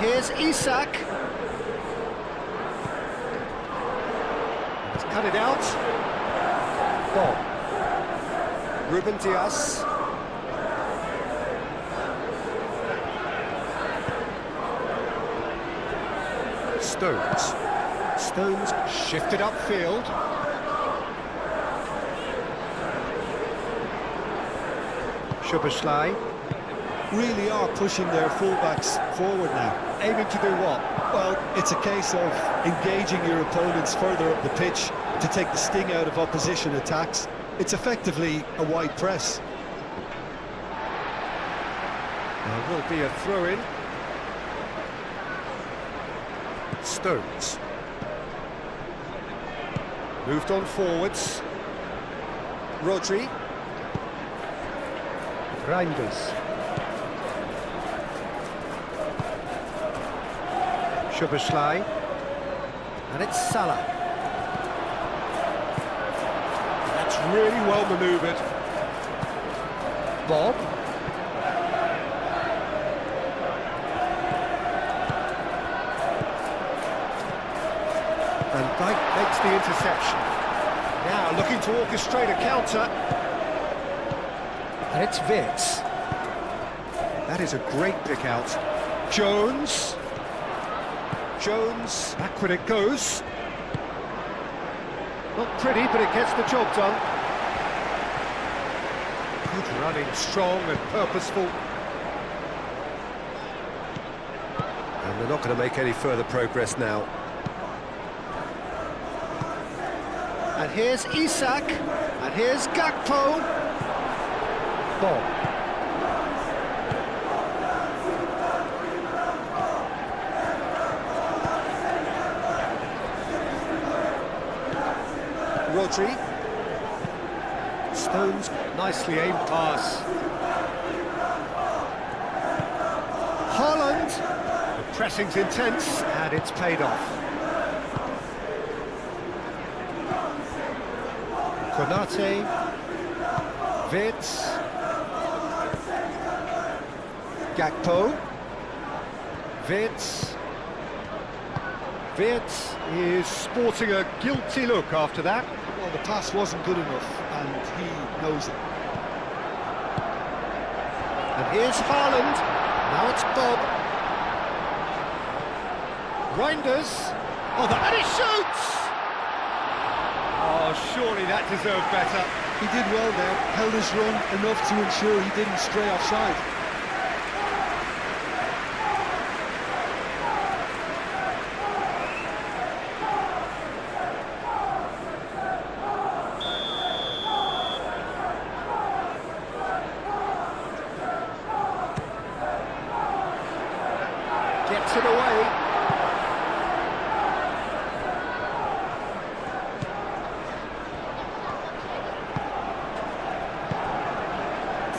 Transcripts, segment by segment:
Here's Isak. He's cut it out. Bob. Ruben Dias. Stones. Stones shifted upfield. Szoboszlai. Really are pushing their fullbacks forward now. Aiming to do what? Well, it's a case of engaging your opponents further up the pitch to take the sting out of opposition attacks. It's effectively a wide press. There will be a throw-in. Stones. Moved on forwards. Rodri. Reinders. Szoboszlai. And it's Salah. That's really well manoeuvred. Bob. And Dijk makes the interception. Now looking to orchestrate a counter. And it's Vitz. That is a great pick out. Jones. Jones, back when it goes. Not pretty, but it gets the job done. Good running, strong and purposeful. And they're not going to make any further progress now. And here's Isak, and here's Gakpo. Bob. Rodri. Stones, nicely aimed pass. Haaland. The pressing's intense, and it's paid off. Konate. Vitz. Gakpo. Vitz. Vitz is sporting a guilty look after that. Well, the pass wasn't good enough, and he knows it. And here's Haaland. Now it's Bob. Reinders. Oh, and he shoots! Oh, surely that deserved better. He did well there, held his run enough to ensure he didn't stray offside. Gets it away.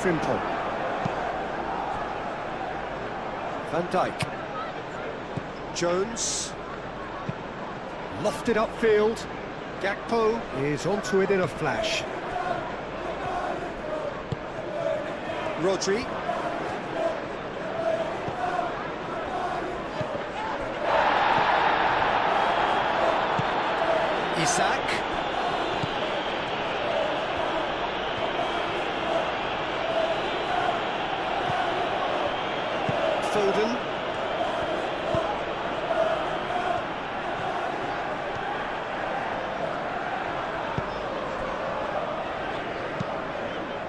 Frimpong. Van Dijk. Jones. Lofted upfield. Gakpo is onto it in a flash. Rodri. Isak. Foden.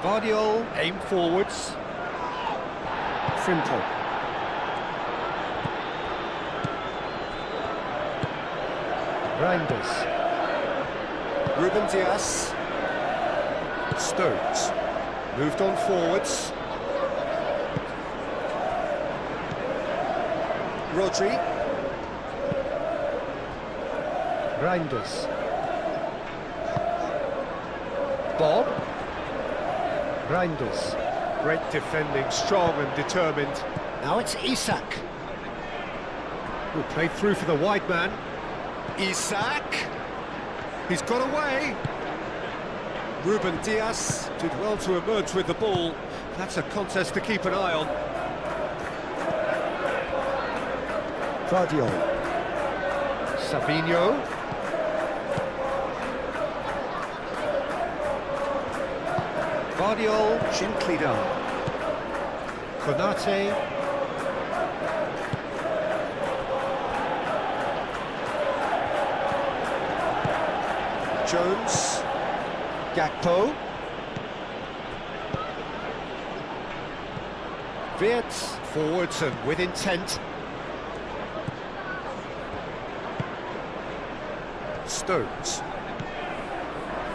Guardiola, aim forwards. Frimpong. Reinders. Ruben Dias. Stones. Moved on forwards. Rodri. Reinders. Bob. Reinders. Great defending, strong and determined. Now it's Isak. Who played through for the wide man. Isak. He's got away. Ruben Dias did well to emerge with the ball. That's a contest to keep an eye on. Guardiola. Savinho. Guardiola, gently done. Konate. Jones. Gakpo. Wirtz. Forwards and with intent. Stones.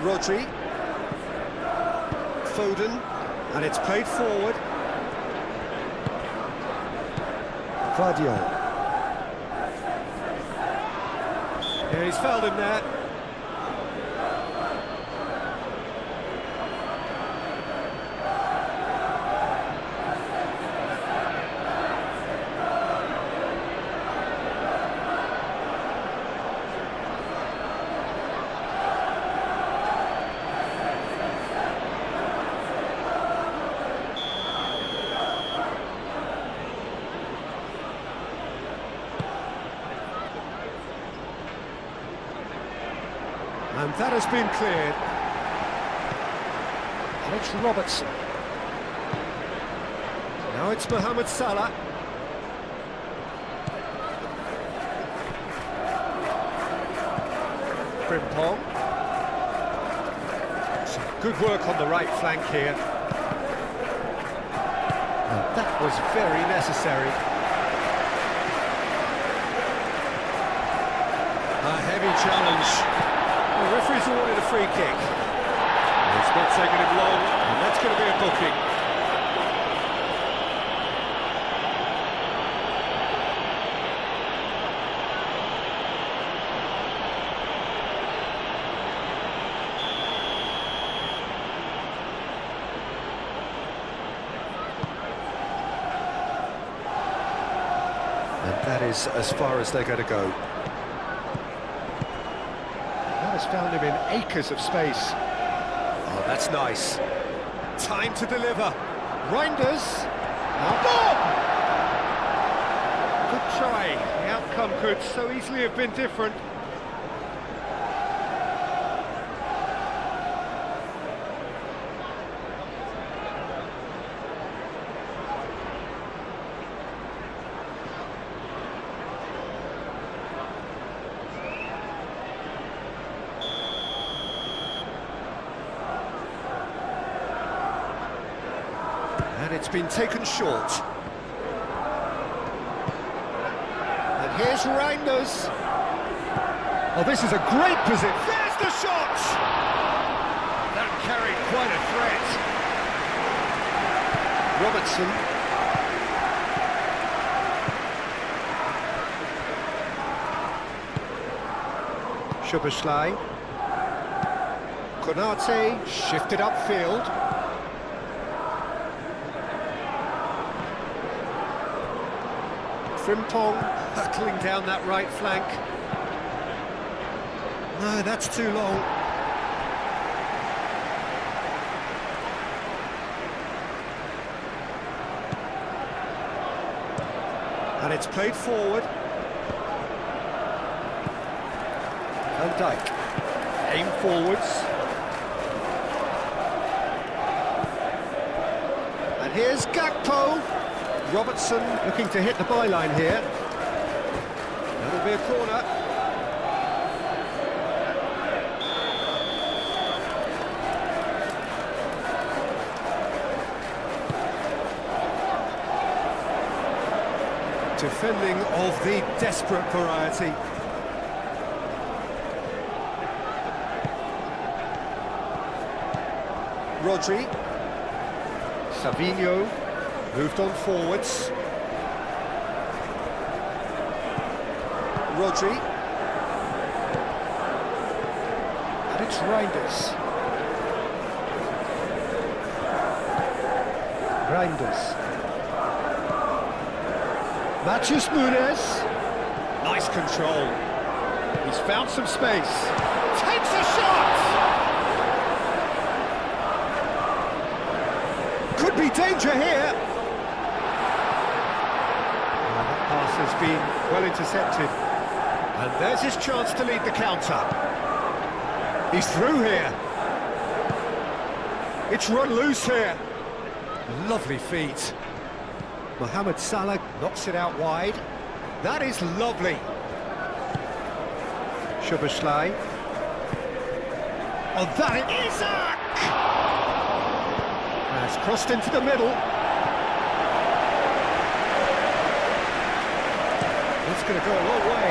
Rodri. Foden. And it's played forward. Guardiola. Yeah, he's fouled him there. And that has been cleared. And it's Robertson. Now it's Mohamed Salah. Frimpong. Some good work on the right flank here. And that was very necessary. A heavy challenge. The referee's awarded a free kick. It's not taking him long, and that's going to be a booking. And that is as far as they're going to go. Has found him in acres of space. Oh, that's nice. Time to deliver. Reinders. Now goal! Good try. The outcome could so easily have been different. And it's been taken short. And here's Reinders. Oh, this is a great position. There's the shot! That carried quite a threat. Robertson. Szoboszlai. Konate shifted upfield. Frimpong hurtling down that right flank. No, that's too long. And it's played forward. Van Dijk. Aim forwards. And here's Gakpo. Robertson looking to hit the byline here. That'll be a corner. Defending of the desperate variety. Rodri. Savinho. Moved on forwards. Rodri. And it's Reinders. Matheus Nunes. Nice control. He's found some space. Takes a shot! Could be danger here. That pass has been well intercepted. And there's his chance to lead the counter. He's through here. It's run loose here. Lovely feet. Mohamed Salah knocks it out wide. That is lovely. Szoboszlai. Oh, that it is! Isak! Has crossed into the middle. It's going to go a long way.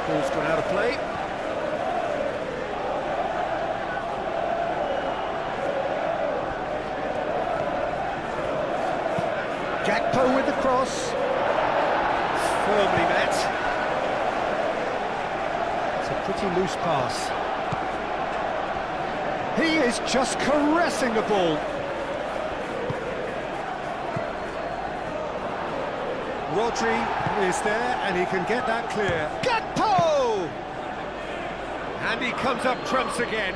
Ball's gone out of play. Gakpo with the cross. Firmly met. It's a pretty loose pass. He is just caressing the ball. Rodri is there and he can get that clear. Gakpo! And he comes up trumps again.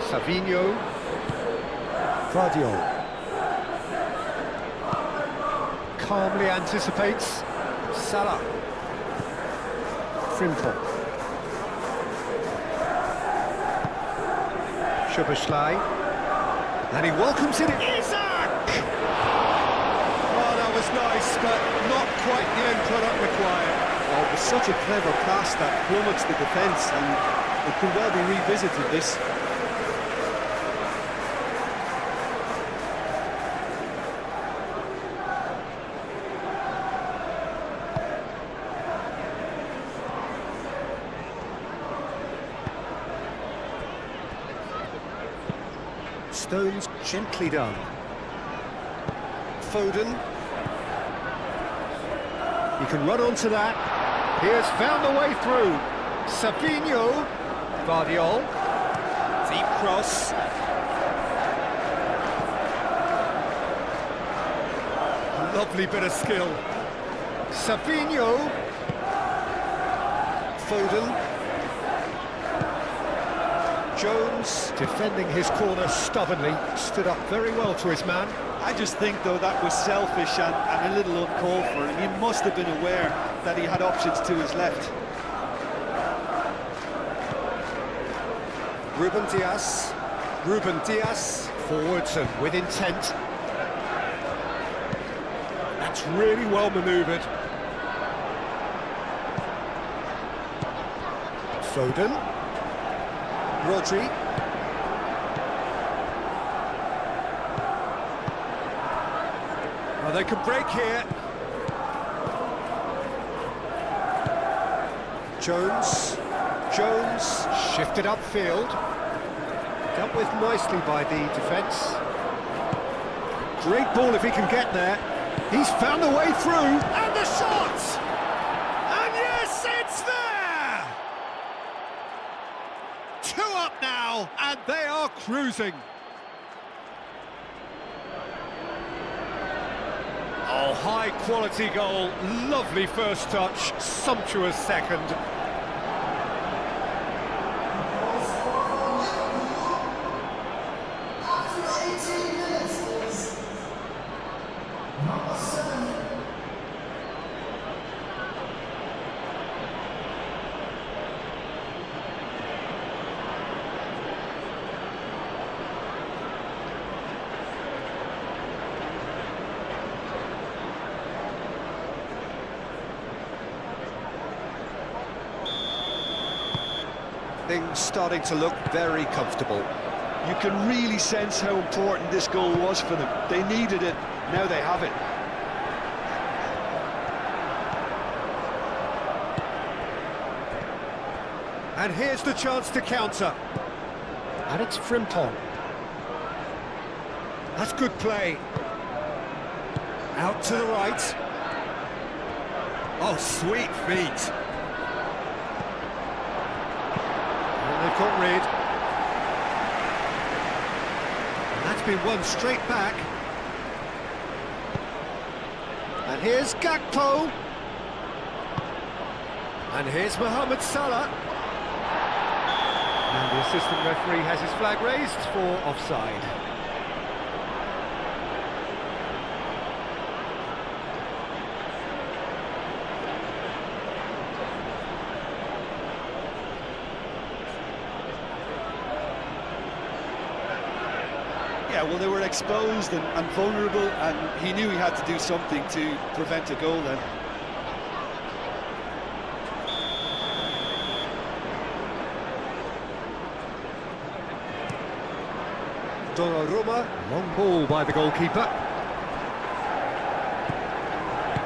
Savinho. Guardiola. Calmly anticipates. Salah. Frimpong. Szoboszlai. And he welcomes it. Isak! Oh, that was nice, but not quite the end product required. Oh, it was such a clever pass that plummets the defence, and it could well be revisited, this. Stones gently done. Foden. He can run onto that. He has found the way through. Savinho. Guardiola. Deep cross. Lovely bit of skill. Savinho. Foden. Jones, defending his corner stubbornly, stood up very well to his man. I just think, though, that was selfish and a little uncalled for, and he must have been aware that he had options to his left. Ruben Dias, forwards and with intent. That's really well manoeuvred. Foden. Rodri. Well, they can break here. Jones. Shifted upfield. Dealt with nicely by the defence. Great ball if he can get there. He's found a way through. And the shot! And yes, it's there! 2 up now, and they are cruising. Oh, high-quality goal, lovely first touch, sumptuous second. Things starting to look very comfortable. You can really sense how important this goal was for them. They needed it, now they have it. And here's the chance to counter. And it's Frimpong. That's good play. Out to the right. Oh, sweet feet. And they've got rid. And that's been won straight back. And here's Gakpo. And here's Mohamed Salah. And the assistant referee has his flag raised for offside. well, they were exposed and vulnerable, and he knew he had to do something to prevent a goal then. Donnarumma, long ball by the goalkeeper.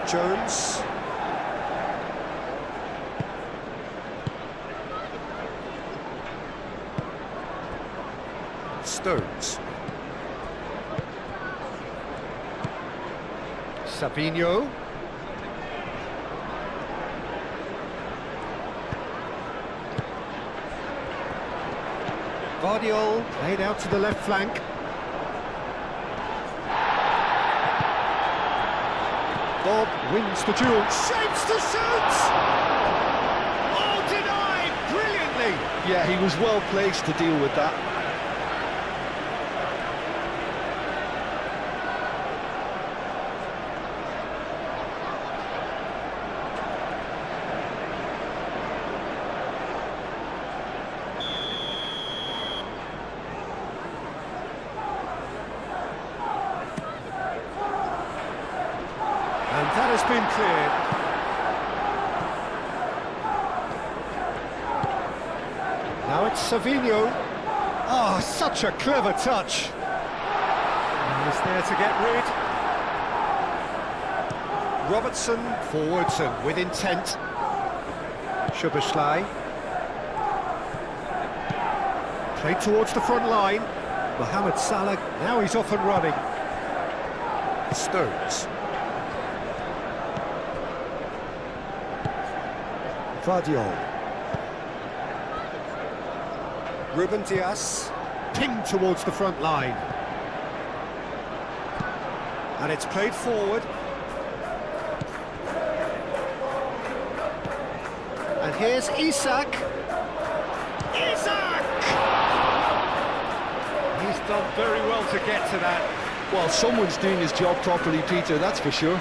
Jones. Stones. Savinho. Guardiola played out to the left flank. Bob wins the duel, shapes the shoot! Oh, denied brilliantly! Yeah, he was well placed to deal with that. And that has been cleared. Now it's Savinho. Oh, such a clever touch. And he's there to get rid. Robertson forwards and with intent. Szoboszlai. Played towards the front line. Mohamed Salah, now he's off and running. Stones. Guardiola. Ruben Dias, pinged towards the front line. And it's played forward. And here's Isak. Isak! He's done very well to get to that. Well, someone's doing his job properly, Peter, that's for sure.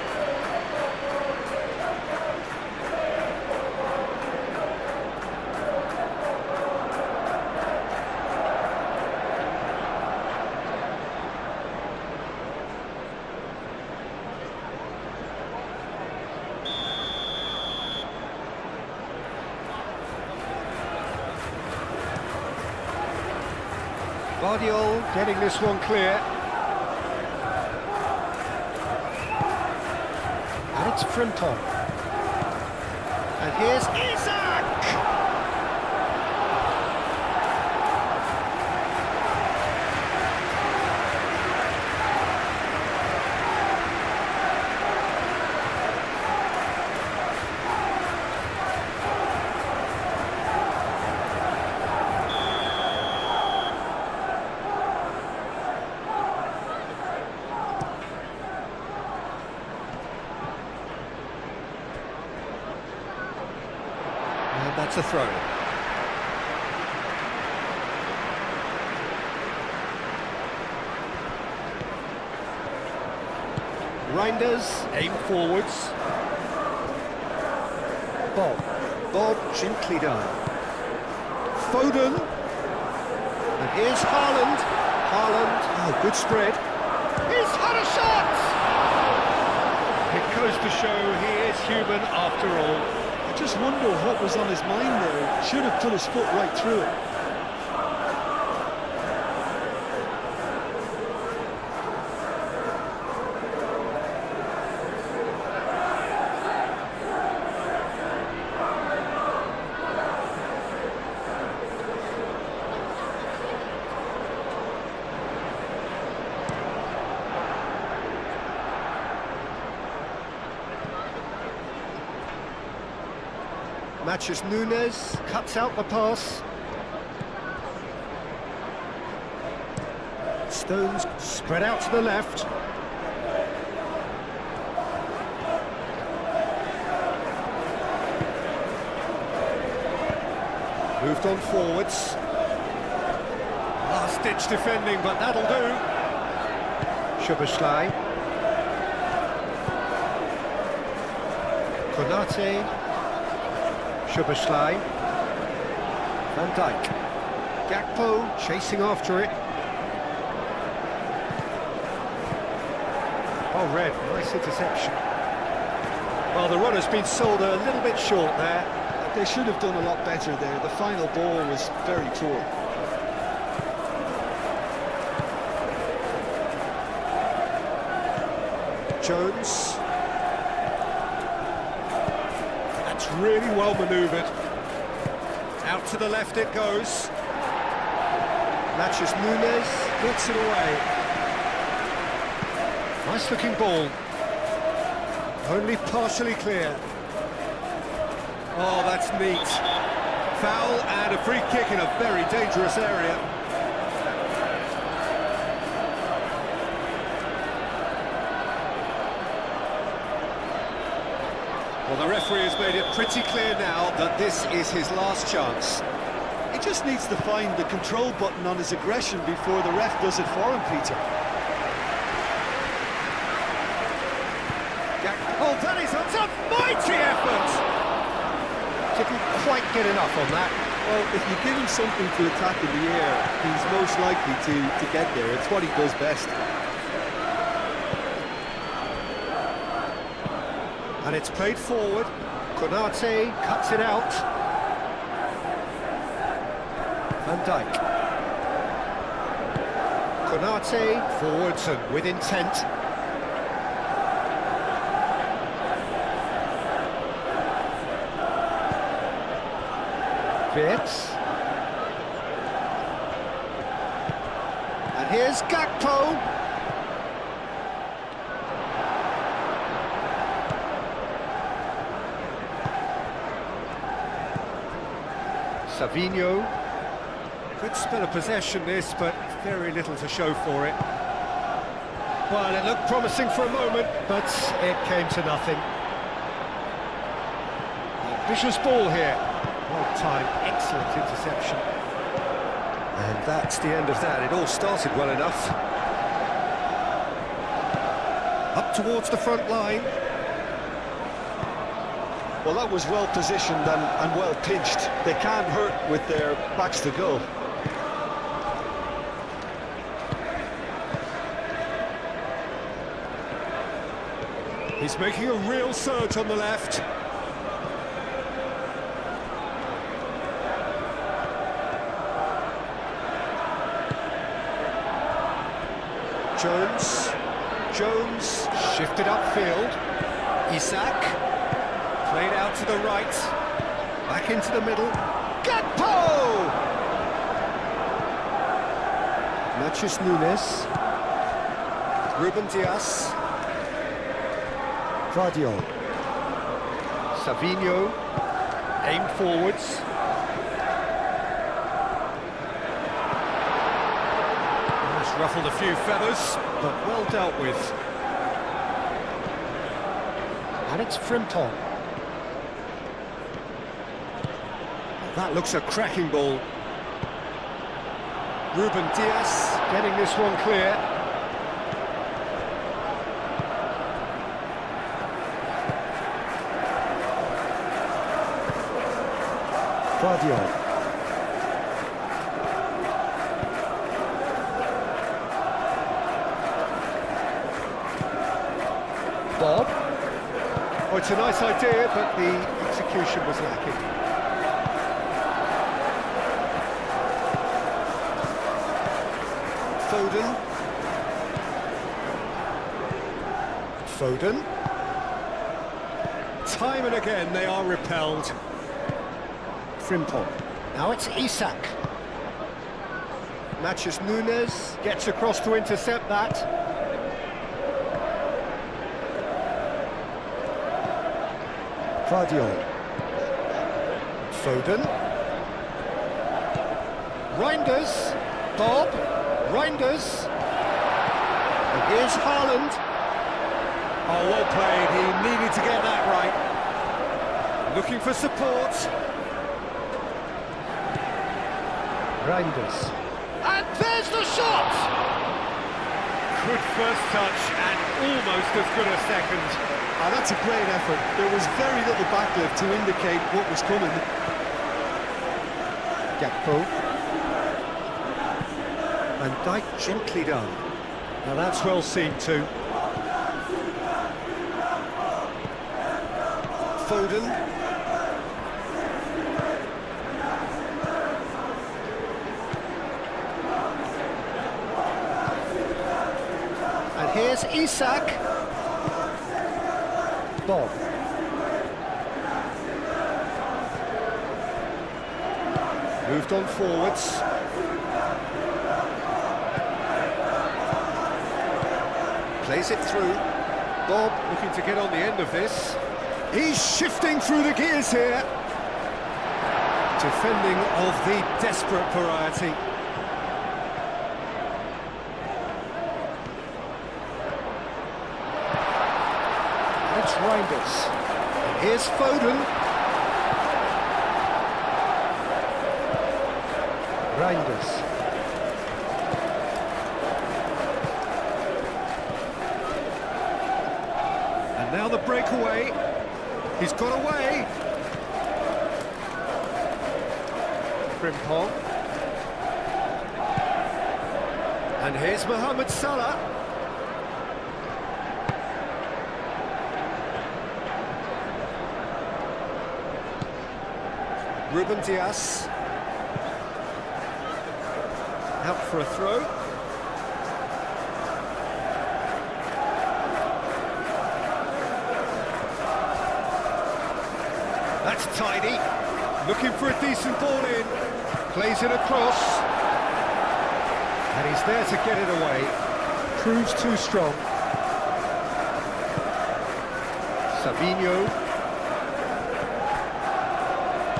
Guardiola getting this one clear. And it's Frimpong. And here's Isak! And that's a throw. Reinders aim forwards. Bob gently done. Foden. And here's Haaland. Oh, good spread. He's had a shot! It goes to show he is human after all. I just wonder what was on his mind there. Should have put his foot right through it. Matches Nunes, cuts out the pass. Stones spread out to the left. Moved on forwards. Last-ditch defending, but that'll do. Szoboszlai. Konate. Szoboszlai. Van Dijk. Gakpo chasing after it. Well read, nice interception. Well, the run has been sold a little bit short there. They should have done a lot better there. The final ball was very poor. Jones. That's really well manoeuvred. Out to the left it goes. Matches Nunes, gets it away. Nice looking ball. Only partially clear. Oh, that's neat. Foul and a free kick in a very dangerous area. Well, the referee has made it pretty clear now that this is his last chance. He just needs to find the control button on his aggression before the ref does it for him, Peter. Oh, that is a mighty effort! Didn't quite get enough on that. Well, if you give him something to attack in the air, he's most likely to get there. It's what he does best. And it's played forward. Konate cuts it out. Van Dijk. Konate forwards and with intent. Fitz. And here's Gakpo. Savinho. Good spell of possession this, but very little to show for it. Well, it looked promising for a moment, but it came to nothing. Ambitious ball here. Well timed, excellent interception. And that's the end of that. It all started well enough. Up towards the front line. Well, that was well positioned and well pinched. They can't hurt with their backs to goal. He's making a real surge on the left. Jones shifted upfield. Isak played out to the right, back into the middle. Gakpo! Matches Nunes. Ruben Dias. Guardiola. Savinho aimed forwards. Ruffled a few feathers, but well dealt with. And it's Frimpong. That looks a cracking ball. Ruben Dias getting this one clear. Guardiola. Bob. Oh, it's a nice idea, but the execution was lacking. Foden. Time and again they are repelled. Frimpong. Now it's Isak. Matches Nunes, gets across to intercept that. Guardiola. Foden. Reinders. Bob. Reinders. And here's Haaland. Oh, well played. He needed to get that right. Looking for support. Reinders. And there's the shot! Good first touch and almost as good a second. Oh, that's a great effort. There was very little backlift to indicate what was coming. Gakpo. Van Dijk gently done. Now that's well seen too. Foden. And here's Isak. Bob. Moved on forwards. Plays it through. Bob looking to get on the end of this. He's shifting through the gears here. Defending of the desperate variety. That's Reinders. And here's Foden. Reinders. And now the breakaway. He's got away. Frimpong. And here's Mohamed Salah. Ruben Dias. Out for a throw. That's tidy. Looking for a decent ball in. Plays it across. And he's there to get it away. Proves too strong. Savinho.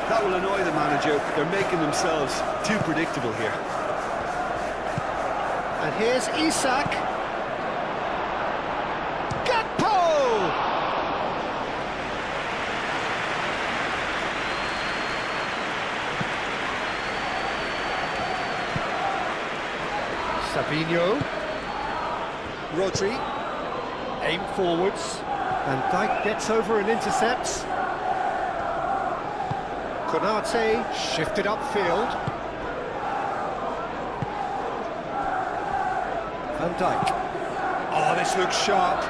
That will annoy the manager. They're making themselves too predictable here. And here's Isak. Gakpo! Savinho. Rodri. Aim forwards. Van Dijk gets over and intercepts. Konate shifted upfield. Van Dijk. Oh, this looks sharp.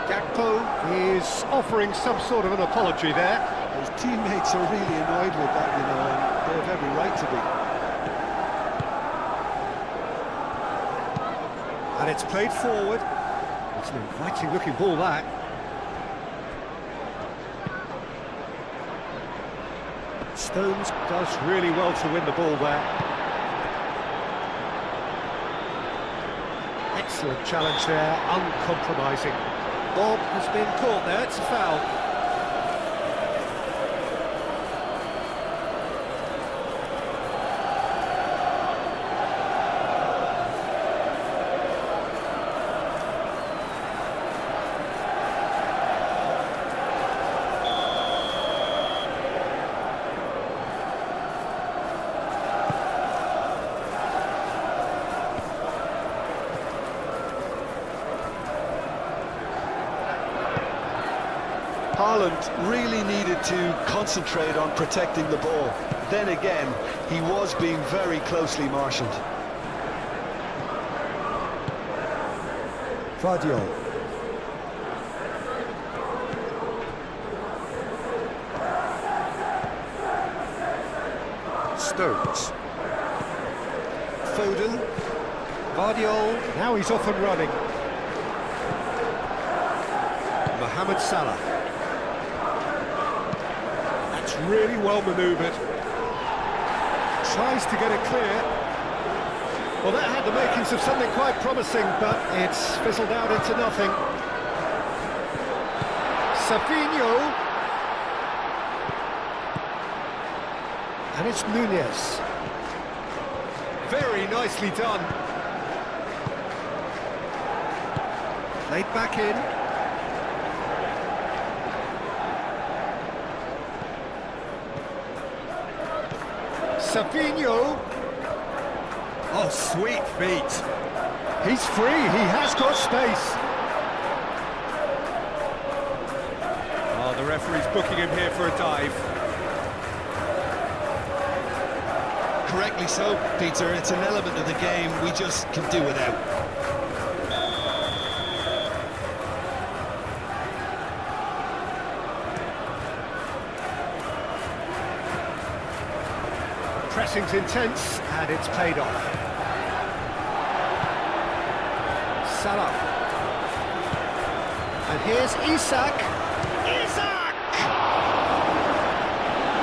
Gakpo is offering some sort of an apology there. His teammates are really annoyed with that, you know, and they have every right to be. And it's played forward. It's an inviting looking ball, that. Stones does really well to win the ball there. Excellent challenge there, uncompromising. Bob has been caught there, it's a foul. Haaland really needed to concentrate on protecting the ball. Then again, he was being very closely marshalled. Vardiol. Stones. Foden. Vardiol. Now he's off and running. Mohamed Salah. Really well manoeuvred. Tries to get it clear. Well, that had the makings of something quite promising, but it's fizzled out into nothing. Savinho. And it's Nunez. Very nicely done. Played back in. Savinho. Oh, sweet feet. He's free, he has got space. Oh, the referee's booking him here for a dive. Correctly so, Peter. It's an element of the game we just can do without. Pressing's intense, and it's paid off. Salah. And here's Isak. Isak!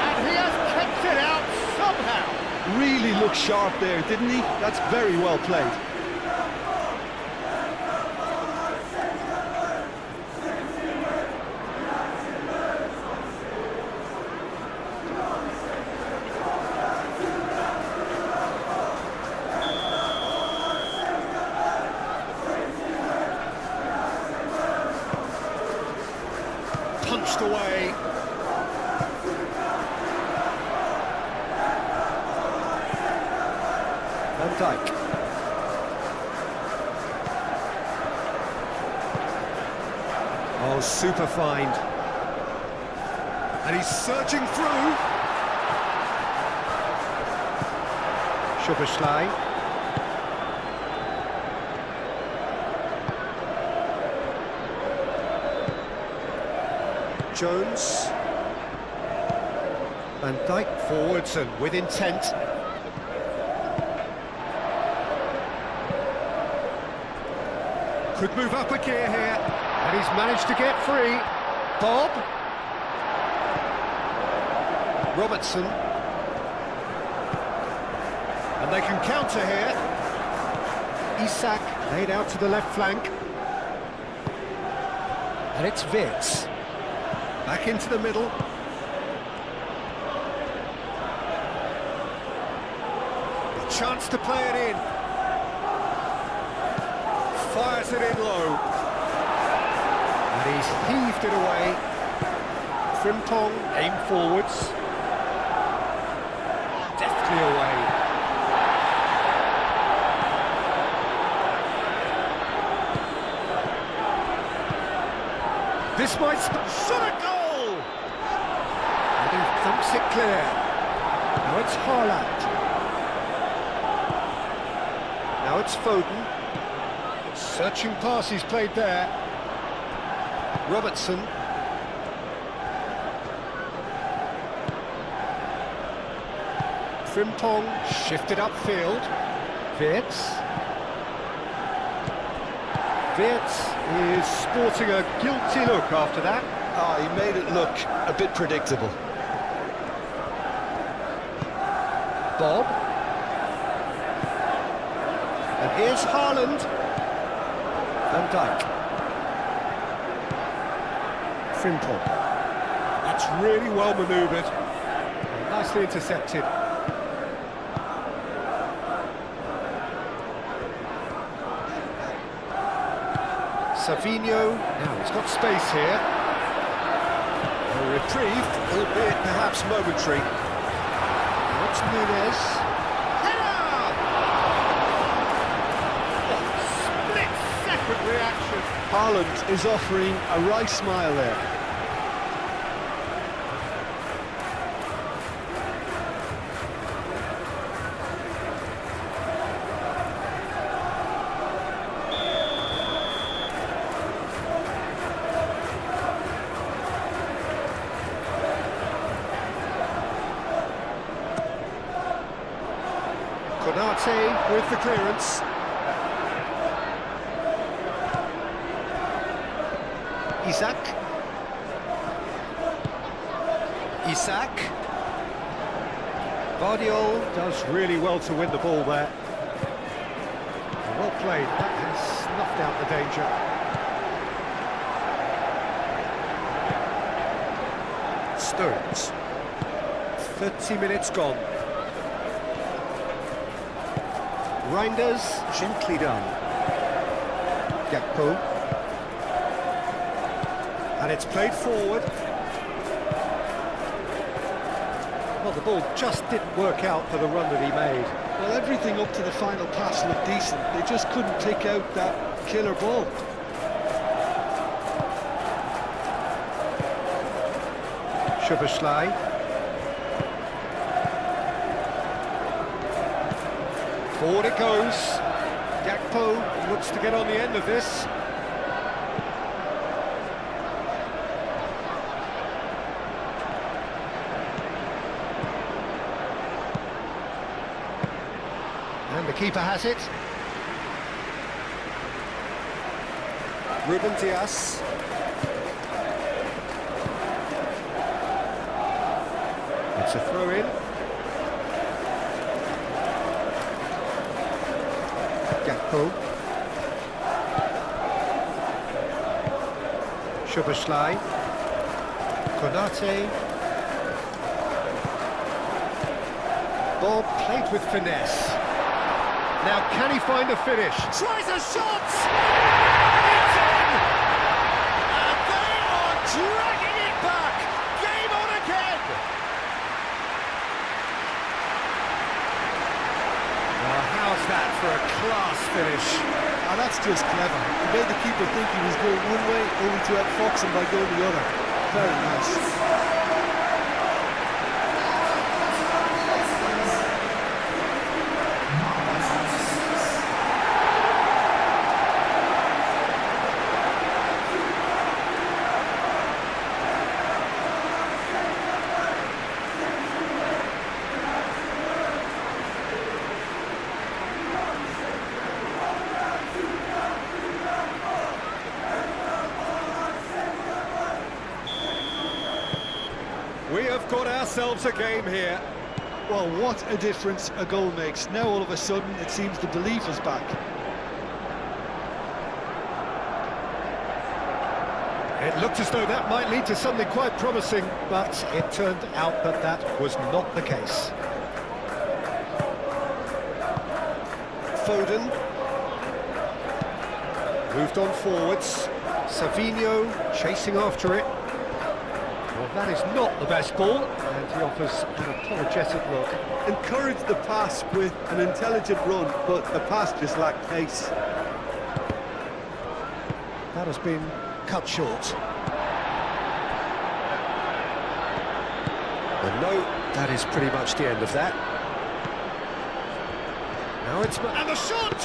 And he has kept it out somehow. Really looked sharp there, didn't he? That's very well played. Punched away. Van Dijk. Oh, super find. And he's searching through. Szoboszlai. Jones. Van Dijk forwards and with intent. Could move up a gear here, and he's managed to get free. Bob. Robertson. And they can counter here. Isak laid out to the left flank. And it's Wirtz. Back into the middle. A chance to play it in. Fires it in low. And he's heaved it away. Frimpong aimed forwards. Deftly away. This might shot a goal! And he thumps it clear. Now it's Haaland. Now it's Foden. Searching pass he's played there. Robertson. Frimpong shifted upfield. Wirtz. Wirtz is sporting a guilty look after that. Oh, he made it look a bit predictable. Bob. And here's Haaland. Van Dijk. Frimpong. That's really well manoeuvred. Nicely intercepted. Savinho, now he's got space here. A reprieve, albeit perhaps momentary. What's Nunes? Header! Oh, split-second reaction. Haaland is offering a wry smile there. Konate with the clearance. Isak. Guardiola does really well to win the ball there. Well played, that has snuffed out the danger. Stones. 30 minutes gone. Reinders, gently done. Gakpo. And it's played forward. Well, the ball just didn't work out for the run that he made. Well, everything up to the final pass looked decent. They just couldn't pick out that killer ball. Szoboszlai. Forward it goes. Gakpo looks to get on the end of this. keeper has it. Ruben Dias. It's a throw-in. Gakpo. Szoboszlai. Konate. Ball played with finesse. Now can he find a finish? Tries a shot! It's in! And they are dragging it back! Game on again! Now how's that for a class finish? Ah, that's just clever. He made the keeper think he was going one way, only to outfox him by going the other. Very nice. We have got ourselves a game here. Well, what a difference a goal makes. Now all of a sudden it seems the belief is back. It looked as though that might lead to something quite promising, but it turned out that that was not the case. Foden. Moved on forwards. Savinho chasing after it. Well, that is not the best ball, and he offers an apologetic look. Encouraged the pass with an intelligent run, but the pass just lacked pace. That has been cut short. And no, that is pretty much the end of that. Now it's... and the shot!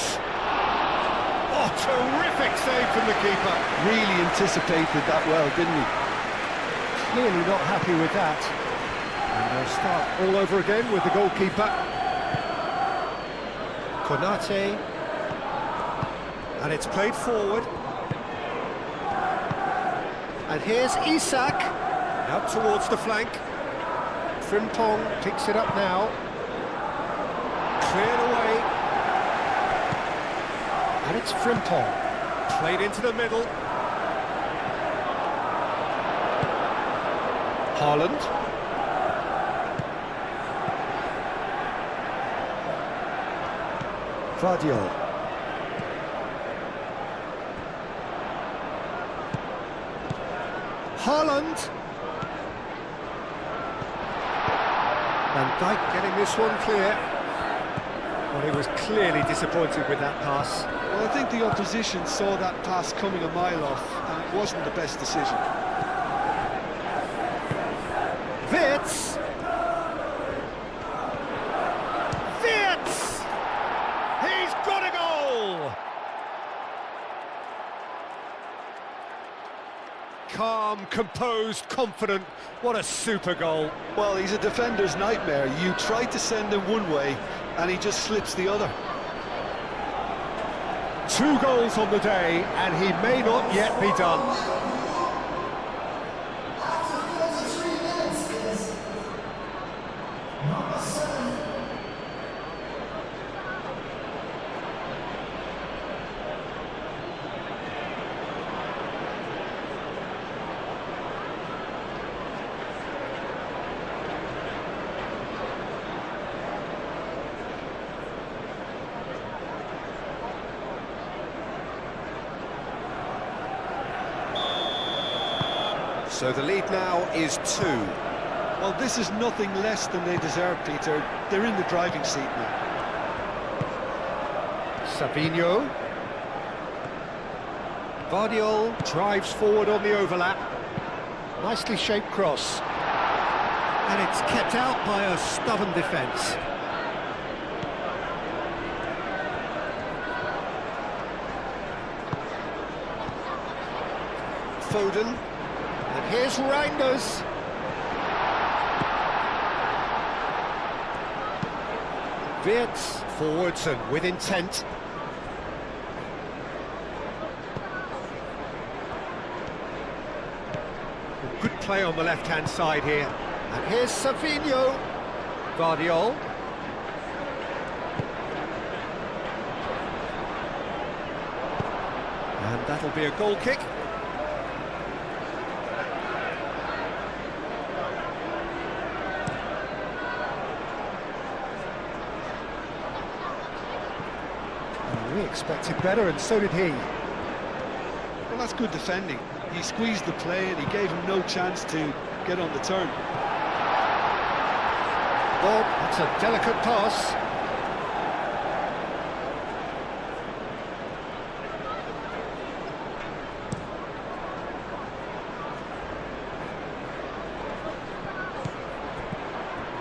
Oh, terrific save from the keeper. Really anticipated that well, didn't he? Clearly not happy with that. And they'll start all over again with the goalkeeper. Konate. And it's played forward. And here's Isak. Out towards the flank. Frimpong picks it up now. Cleared away. And it's Frimpong. Played into the middle. Haaland. Vardiol. Haaland. Van Dijk getting this one clear. Well, he was clearly disappointed with that pass. Well, I think the opposition saw that pass coming a mile off, and it wasn't the best decision. Wirtz! Wirtz! He's got a goal! Calm, composed, confident. What a super goal. Well, he's a defender's nightmare. You try to send him one way, and he just slips the other. 2 goals on the day, and he may not yet be done. So the lead now is 2. Well, this is nothing less than they deserve, Peter. They're in the driving seat now. Savinho. Vardiol drives forward on the overlap. Nicely shaped cross. And it's kept out by a stubborn defence. Foden. And here's Reinders. Wirtz Forwards and with intent. Good play on the left-hand side here. And here's Savinho. Guardiola. And that'll be a goal kick. We expected better, and so did he. Well, that's good defending. He squeezed the play and he gave him no chance to get on the turn. Bob, that's a delicate pass.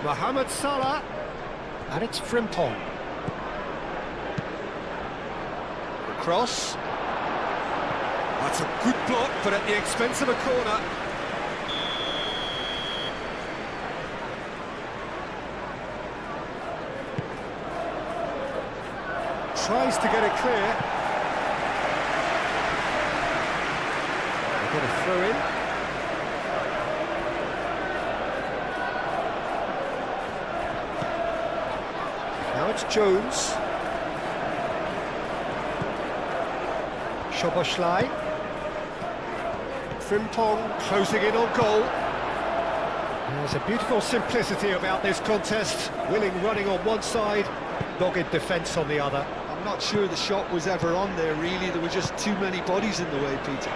Mohamed Salah, and it's Frimpong. The cross. That's a good block, but at the expense of a corner. Tries to get it clear. They've got a throw in. Now it's Jones. Szoboszlai. Frimpong closing in on goal. There's a beautiful simplicity about this contest. Willing running on one side, dogged defence on the other. I'm not sure the shot was ever on there, really. There were just too many bodies in the way, Peter.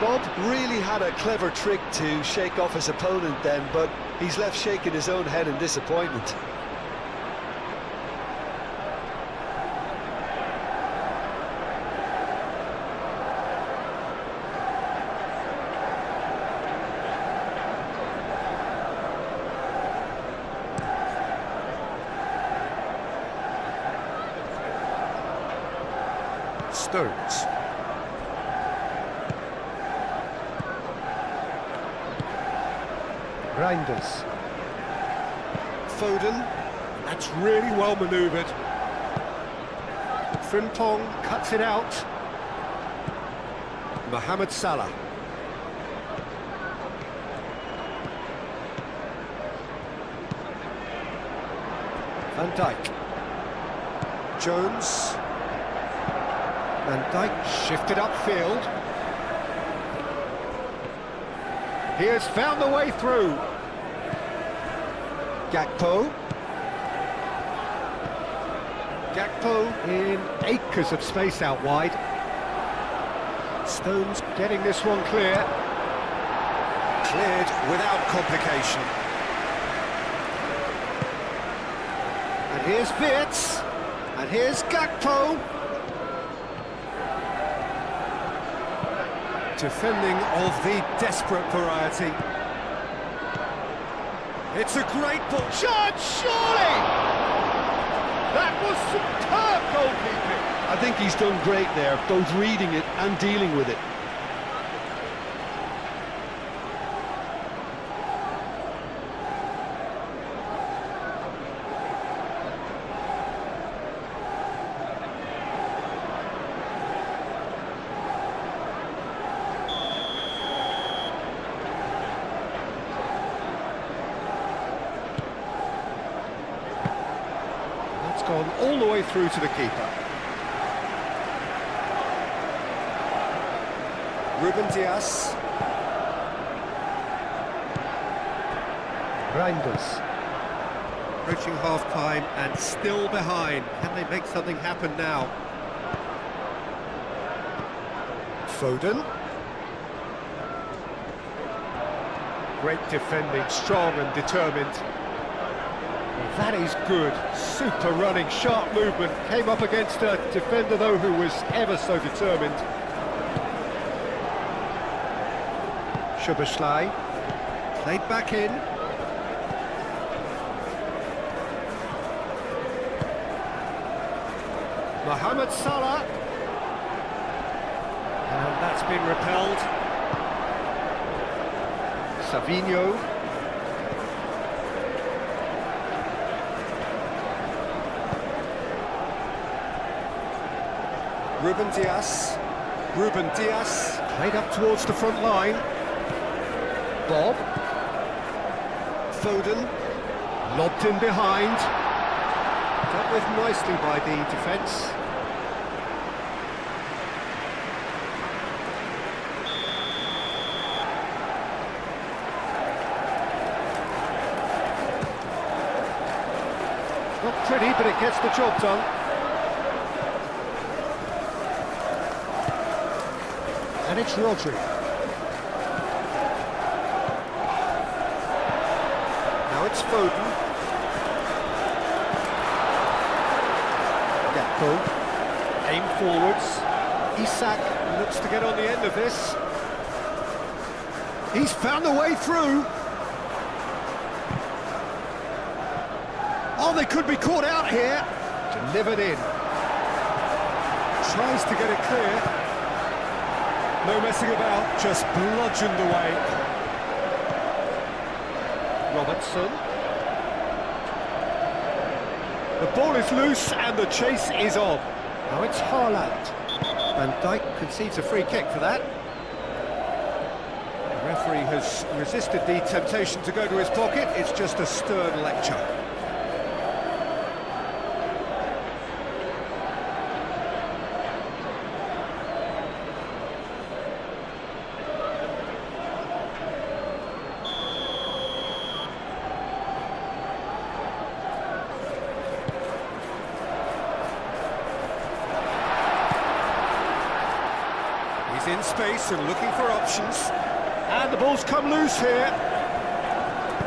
Bob really had a clever trick to shake off his opponent then, but he's left shaking his own head in disappointment. Stones. Reinders. Foden. That's really well manoeuvred. Frimpong cuts it out. Mohamed Salah. Van Dijk. Jones. Van Dijk shifted upfield. He has found the way through. Gakpo. Gakpo in acres of space out wide. Stones getting this one clear. Cleared without complication. And here's Wirtz. And here's Gakpo. Defending of the desperate variety. It's a great ball. Chance, surely! That was superb goalkeeping. I think he's done great there, both reading it and dealing with it. Gone all the way through to the keeper. Ruben Dias. Reinders. Approaching half-time and still behind. Can they make something happen now? Foden. Great defending, strong and determined. That is good, super running, sharp movement, came up against a defender though who was ever so determined. Szoboszlai, played back in. Mohamed Salah, and that's been repelled. Ruben Dias. Ruben Dias. Played up towards the front line. Bob. Foden. Lobbed in behind. Dealt with nicely by the defence. Not pretty, but it gets the job done. And it's Rodri. Now it's Foden. Gakpo. Aim forwards. Isak looks to get on the end of this. He's found a way through. Oh, they could be caught out here. Delivered in. Tries to get it clear. No messing about, just bludgeoned away. Robertson. The ball is loose and the chase is on. Now it's Haaland. Van Dijk concedes a free kick for that. The referee has resisted the temptation to go to his pocket. It's just a stern lecture. He's in space and looking for options. And the ball's come loose here.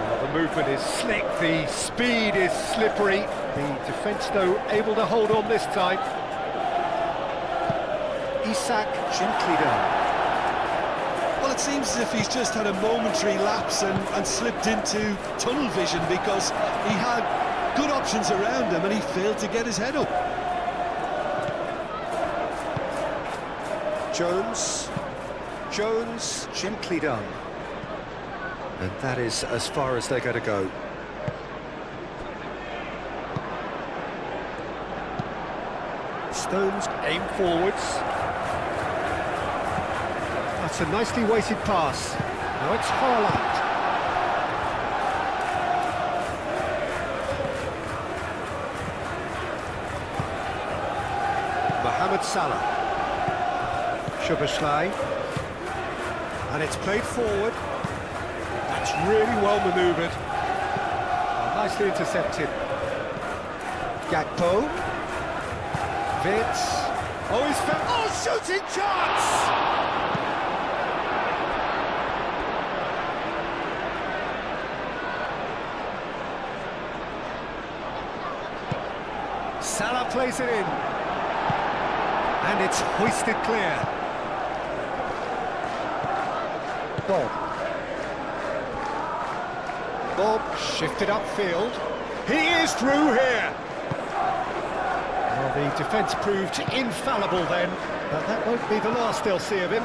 Well, the movement is slick, the speed is slippery. The defence, though, able to hold on this time. Isak gently down. Well, it seems as if he's just had a momentary lapse and slipped into tunnel vision, because he had good options around him and he failed to get his head up. Jones, gently done. And that is as far as they're going to go. Stones aim forwards. That's a nicely weighted pass. Now it's Haaland. Mohamed Salah. Szoboszlai, and it's played forward. That's really well manoeuvred. Nicely intercepted. Gakpo. Vitz. Oh, he's found... Oh, shooting chance! Salah plays it in. And it's hoisted clear. Bob shifted upfield. He is through here. Well, the defence proved infallible then, but that won't be the last they'll see of him.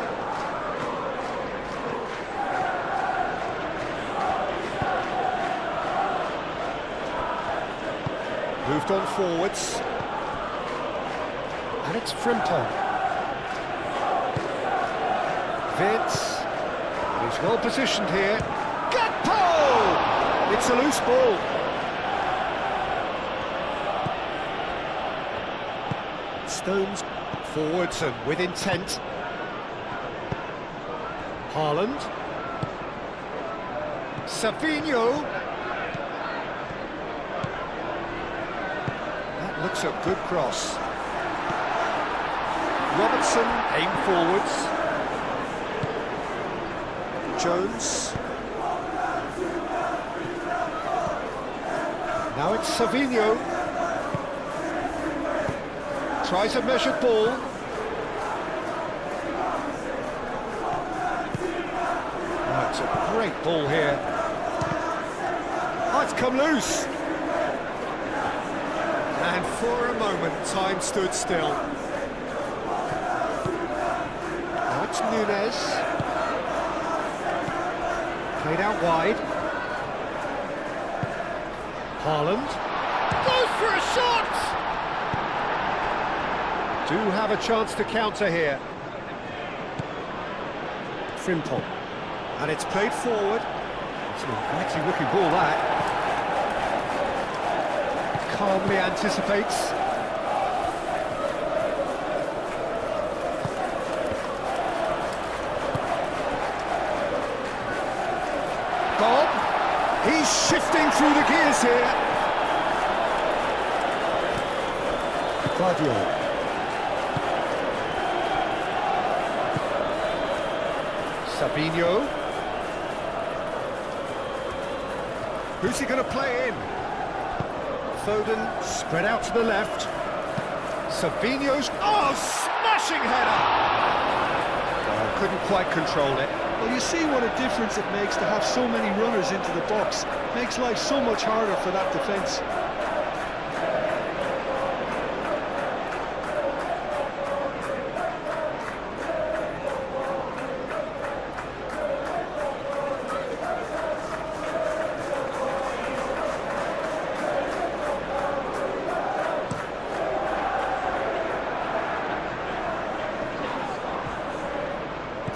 Moved on forwards. And it's Frimpong. Vitz. He's well positioned here. Gakpo! It's a loose ball. Stones forwards and with intent. Haaland. Savinho. That looks a good cross. Robertson, aim forwards. Jones. Now it's Savinho. Tries a measured ball. Oh, it's a great ball here. Oh, it's come loose. And for a moment, time stood still. Now it's Nunez. Played out wide. Haaland goes for a shot! Do have a chance to counter here. Frimpong. And it's played forward. It's an inviting looking ball, that. Calmly anticipates. Bob. He's shifting through the gears here. Guardiola. Sabinho. Who's he going to play in? Foden spread out to the left. Sabinho's... Oh, smashing header! Oh, couldn't quite control it. Well, you see what a difference it makes to have so many runners into the box. Makes life so much harder for that defence.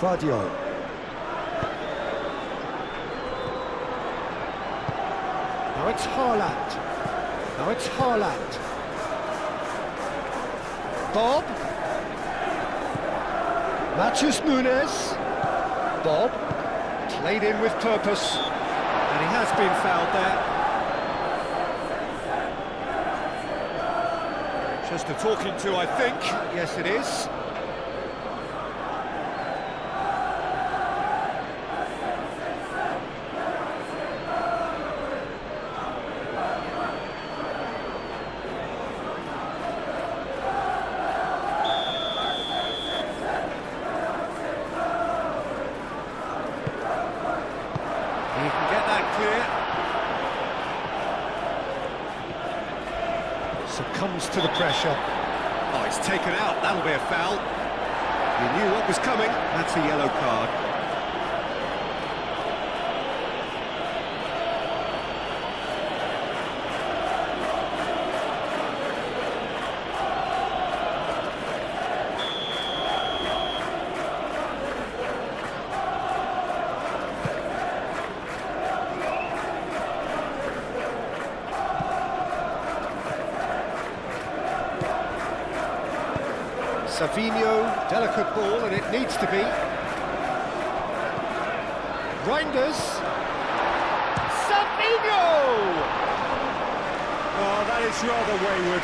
Guardiola. Now it's Haaland. Now it's Haaland. Bob. Matheus Nunes. Bob. Played in with purpose. And he has been fouled there. Just a talking to, I think. Yes, it is. You can get that clear. Succumbs to the pressure. Oh, it's taken out. That'll be a foul. He knew what was coming. That's a yellow card. Savinho, delicate ball, and it needs to be. Reinders. Savinho! Oh, that is rather wayward.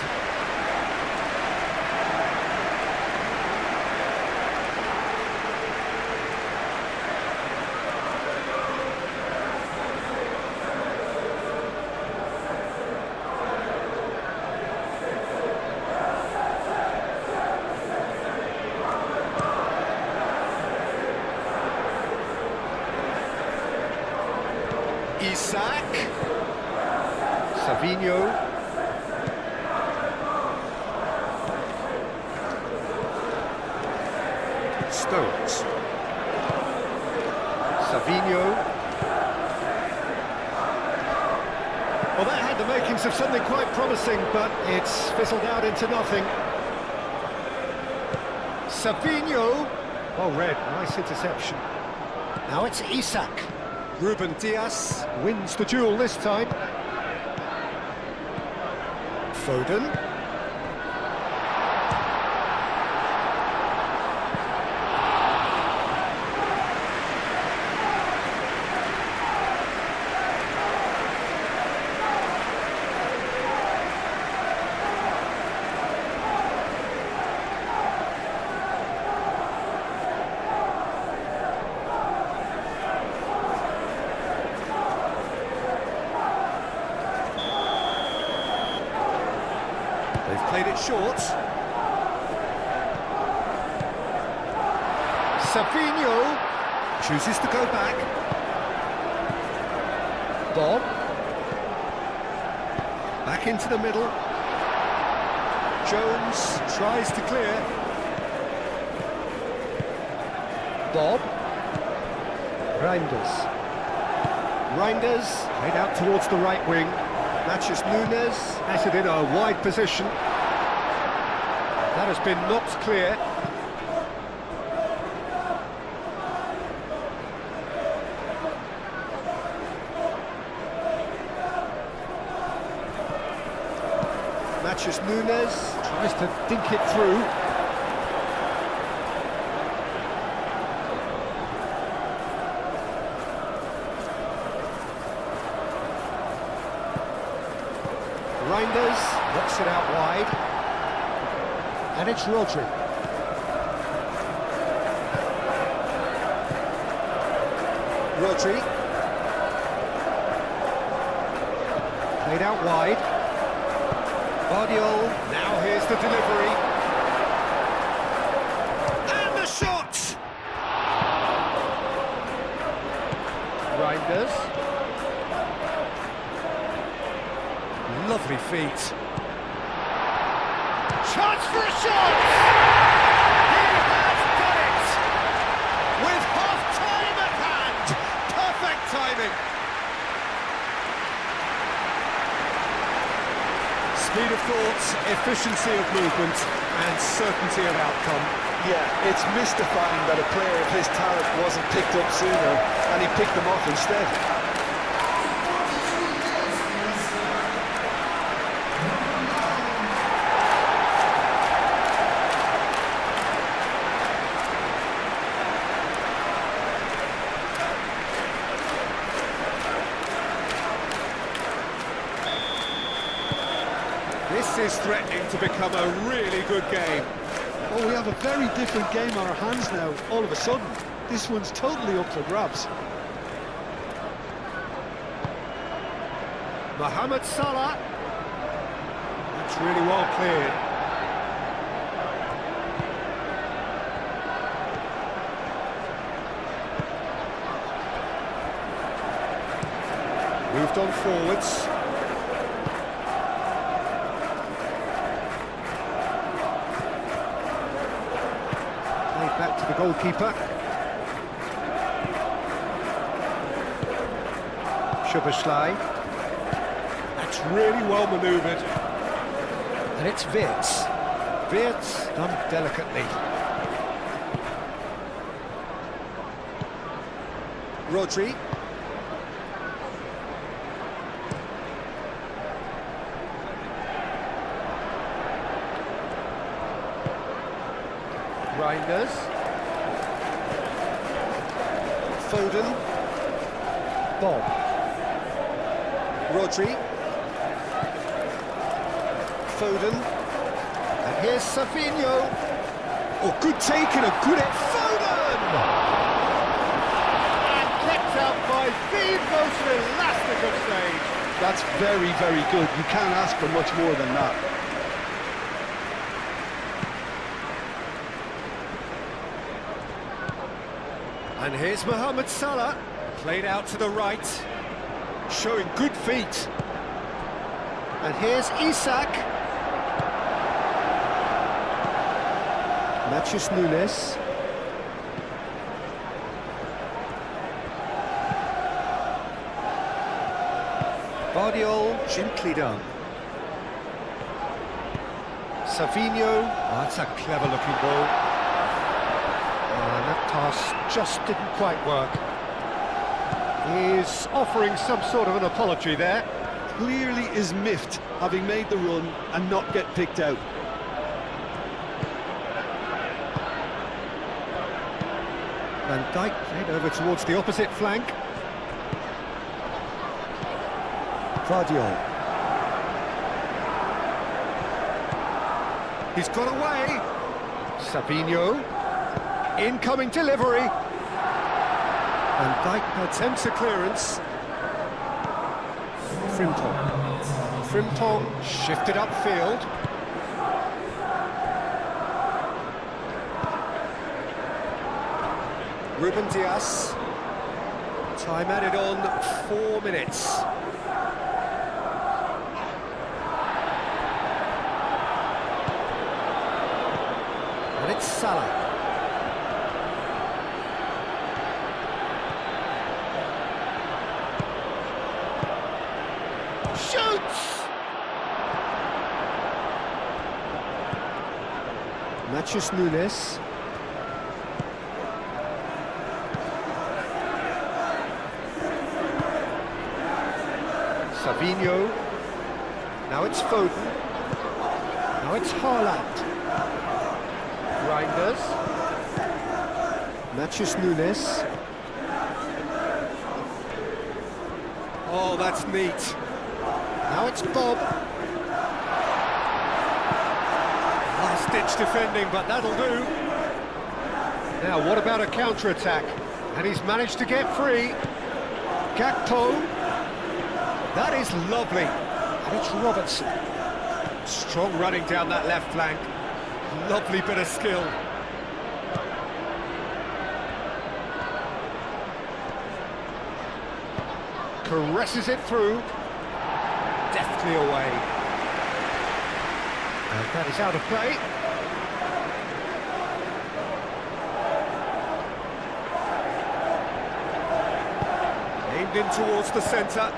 Isak. Savinho. Stones. Savinho. Well, that had the makings of something quite promising, but it's fizzled out into nothing. Savinho. Well read, nice interception. Now it's Isak. Ruben Dias wins the duel this time. Foden. They've played it short. Savinho chooses to go back. Bob. Back into the middle. Jones tries to clear. Bob. Reinders. Reinders played out towards the right wing. Matheus Nunes has it in a wide position. That has been knocked clear. Matches Nunes tries to dink it through. Reinders knocks it out wide. And it's Rodri. Rodri. Played out wide. Guardiola, now here's the delivery. And the shot! Reinders. Lovely feet. Chance for a shot! He has done it! With half-time at hand! Perfect timing! Speed of thought, efficiency of movement, and certainty of outcome. Yeah, it's mystifying that a player of his talent wasn't picked up sooner, and he picked them off instead. This is threatening to become a really good game. Oh, we have a very different game on our hands now, all of a sudden. This one's totally up for grabs. Mohamed Salah. That's really well cleared. Moved on forwards. Back to the goalkeeper. Szoboszlai. That's really well manoeuvred. And it's Wirtz. Wirtz done delicately. Rodri. Reinders. Foden. Bob. Rodri. Foden. And here's Savinho. Oh, good take and a good Foden! And kept out by the most elastic of stage. That's very, very good. You can't ask for much more than that. And here's Mohamed Salah, played out to the right, showing good feet. And here's Isak. Matches Nunes. Guardiola, gently done. Savinho, oh, that's a clever-looking ball. And that pass just didn't quite work. He's offering some sort of an apology there. Clearly is miffed, having made the run and not get picked out. Van Dijk played over towards the opposite flank. Guardiola. He's got away. Savinho. Incoming delivery. Van Dijk attempts a clearance. Frimpong shifted upfield. Ruben Dias. Time added on 4 minutes. And it's Salah. Shoots! Matthews Nunes. Savinho. Now it's Foden. Now it's Haaland. Reinders. Matthews Nunes. Oh, that's neat. Now it's Bob. Last-ditch defending, but that'll do. Now, what about a counter-attack? And he's managed to get free. Gakpo. That is lovely. And it's Robertson. Strong running down that left flank. Lovely bit of skill. Caresses it through. Deftly away. And that is out of play. Aimed in towards the centre.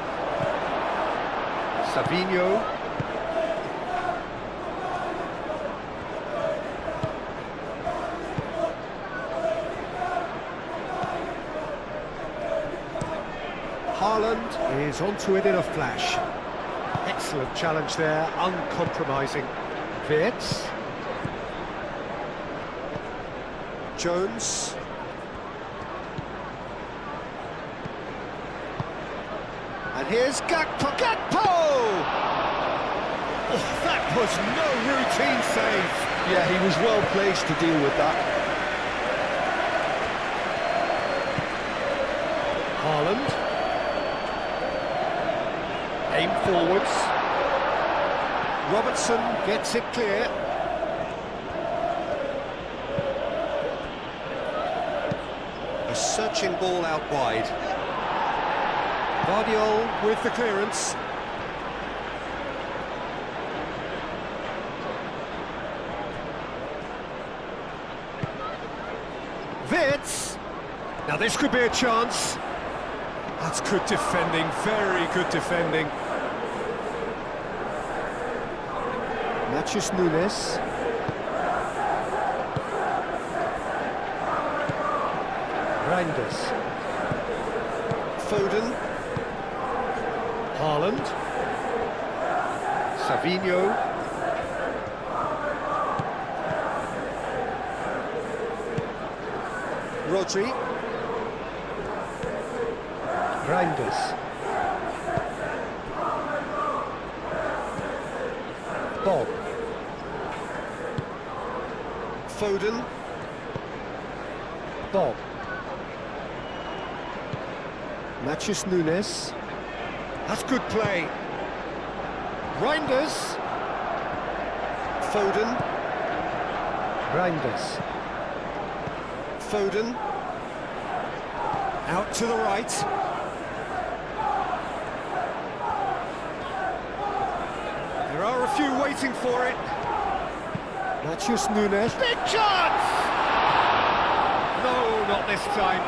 Savinho. Haaland is onto it in a flash. Excellent challenge there, uncompromising. Wirtz. Jones. And here's Gakpo. Gakpo! Oh, that was no routine save. Yeah, he was well placed to deal with that. Haaland. Aim forwards. Robertson gets it clear. A searching ball out wide. Guardiola with the clearance. Wirtz. Now this could be a chance. That's good defending, very good defending. Matthews Nunes. Reinders. Foden. Haaland. Savinho. Rodri. Reinders. Bob. Foden. Bob. Matthews Nunes. That's good play. Reinders. Foden. Reinders. Foden. Out to the right. There are a few waiting for it. Matthews Nunes. Big chance! No, not this time.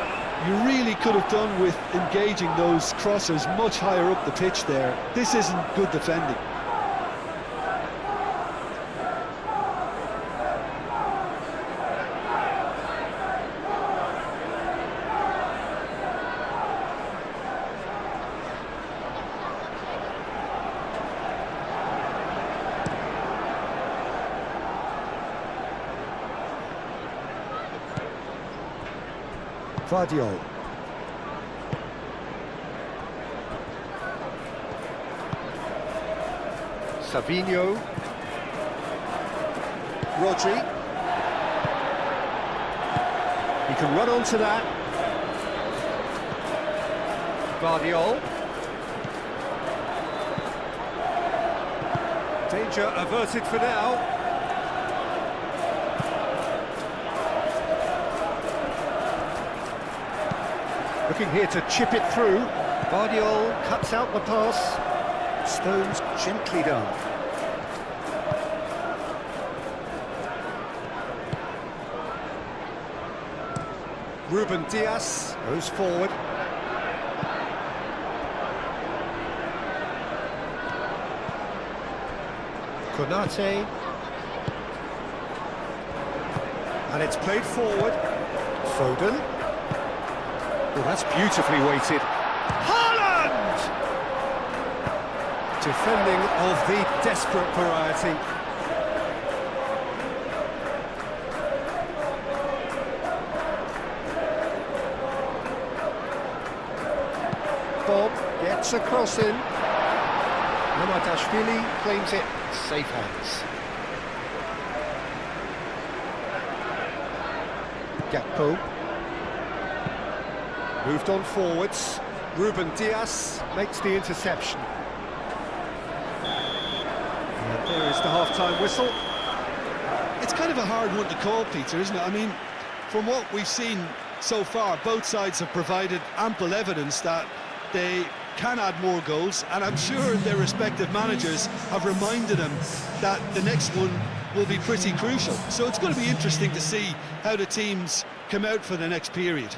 You really could have done with engaging those crossers much higher up the pitch there. This isn't good defending. Guardiola. Savinho. Rodri. He can run onto that. Guardiola. Danger averted for now. Looking here to chip it through. Guardiola cuts out the pass. Stones gently done. Ruben Dias goes forward. Konate. And it's played forward. Foden. Well, that's beautifully weighted. Haaland! Defending of the desperate variety. Bob gets a cross in. Mamadashvili claims it. Safe hands. Gakpo. Moved on forwards. Ruben Dias makes the interception. And there is the half-time whistle. It's kind of a hard one to call, Peter, isn't it? I mean, from what we've seen so far, both sides have provided ample evidence that they can add more goals, and I'm sure their respective managers have reminded them that the next one will be pretty crucial. So it's going to be interesting to see how the teams come out for the next period.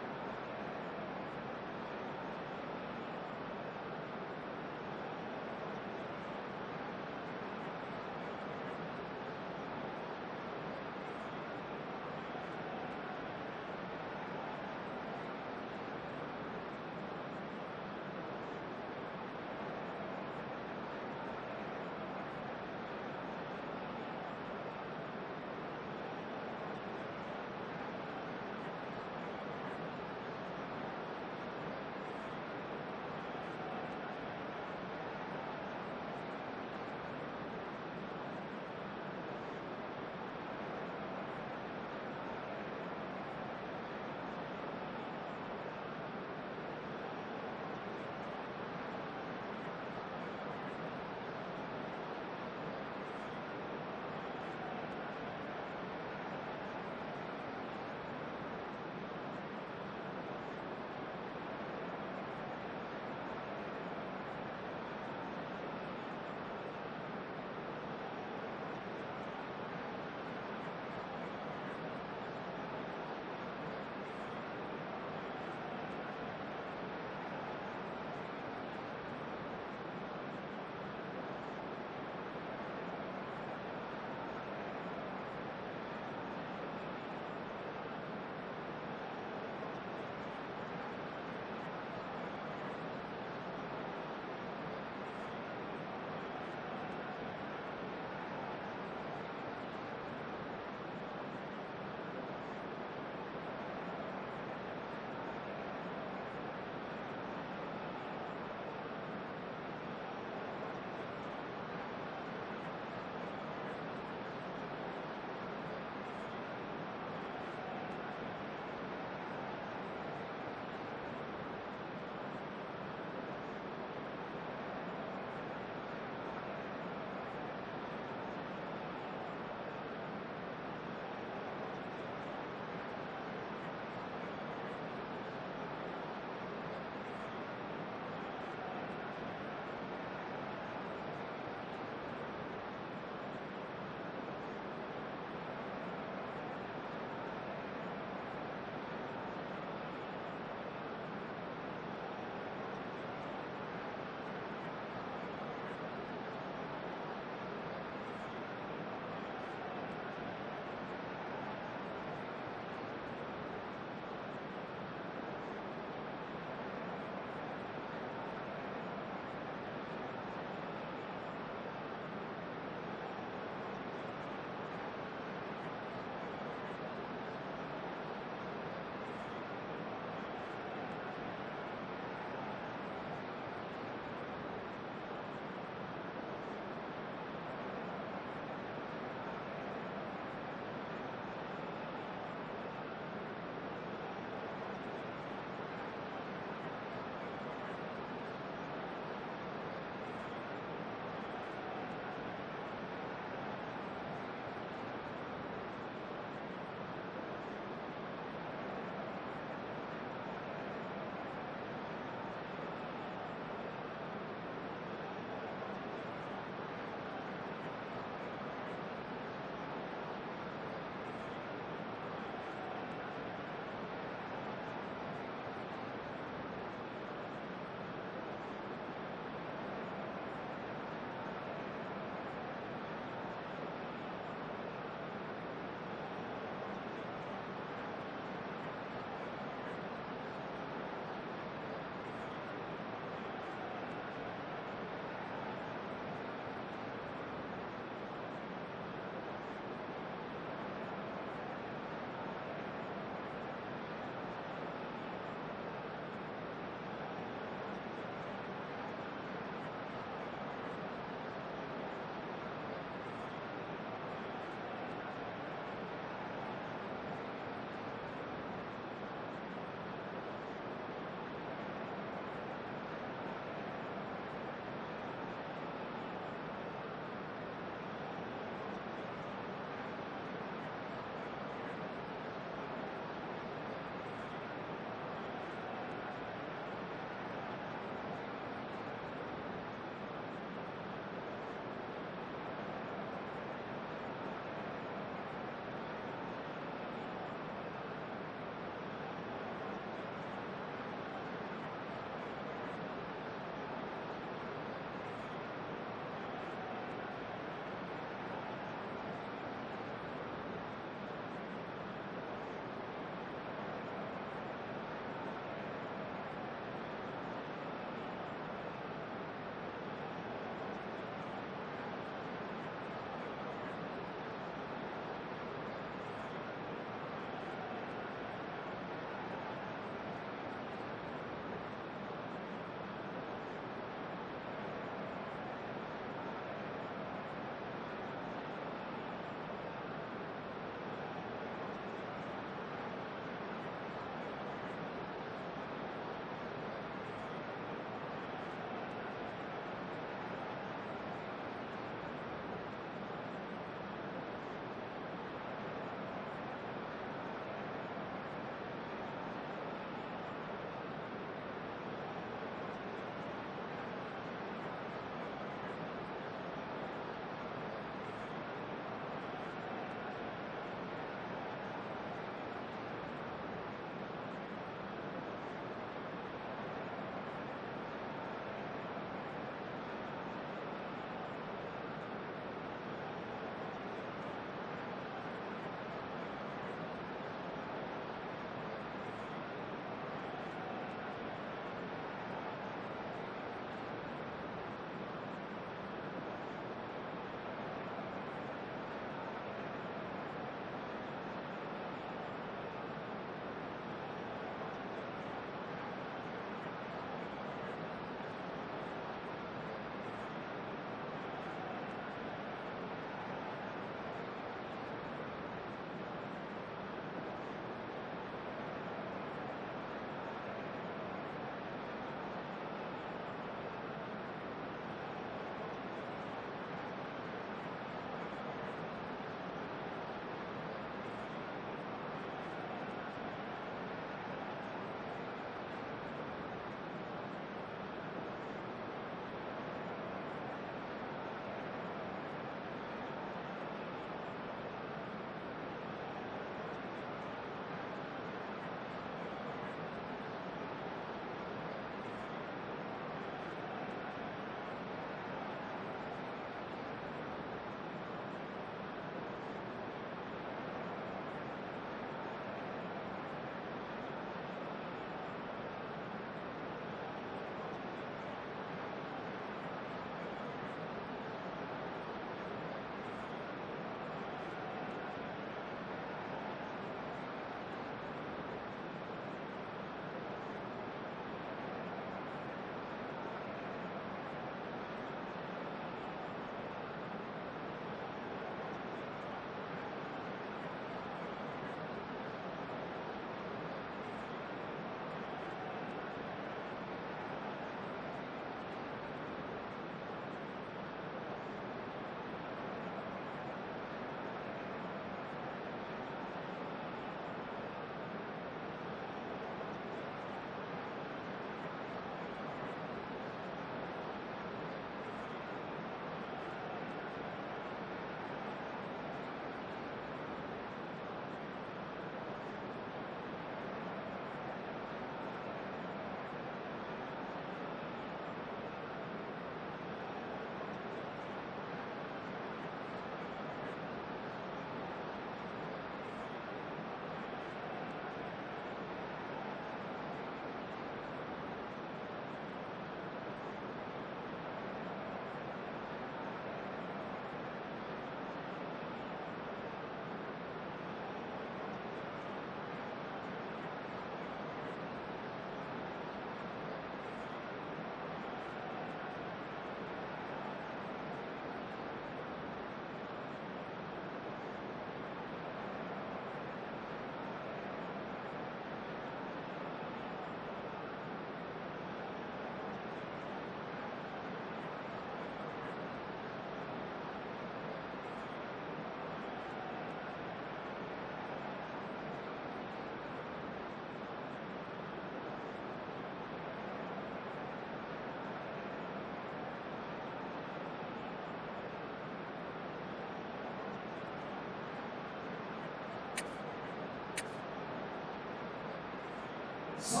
And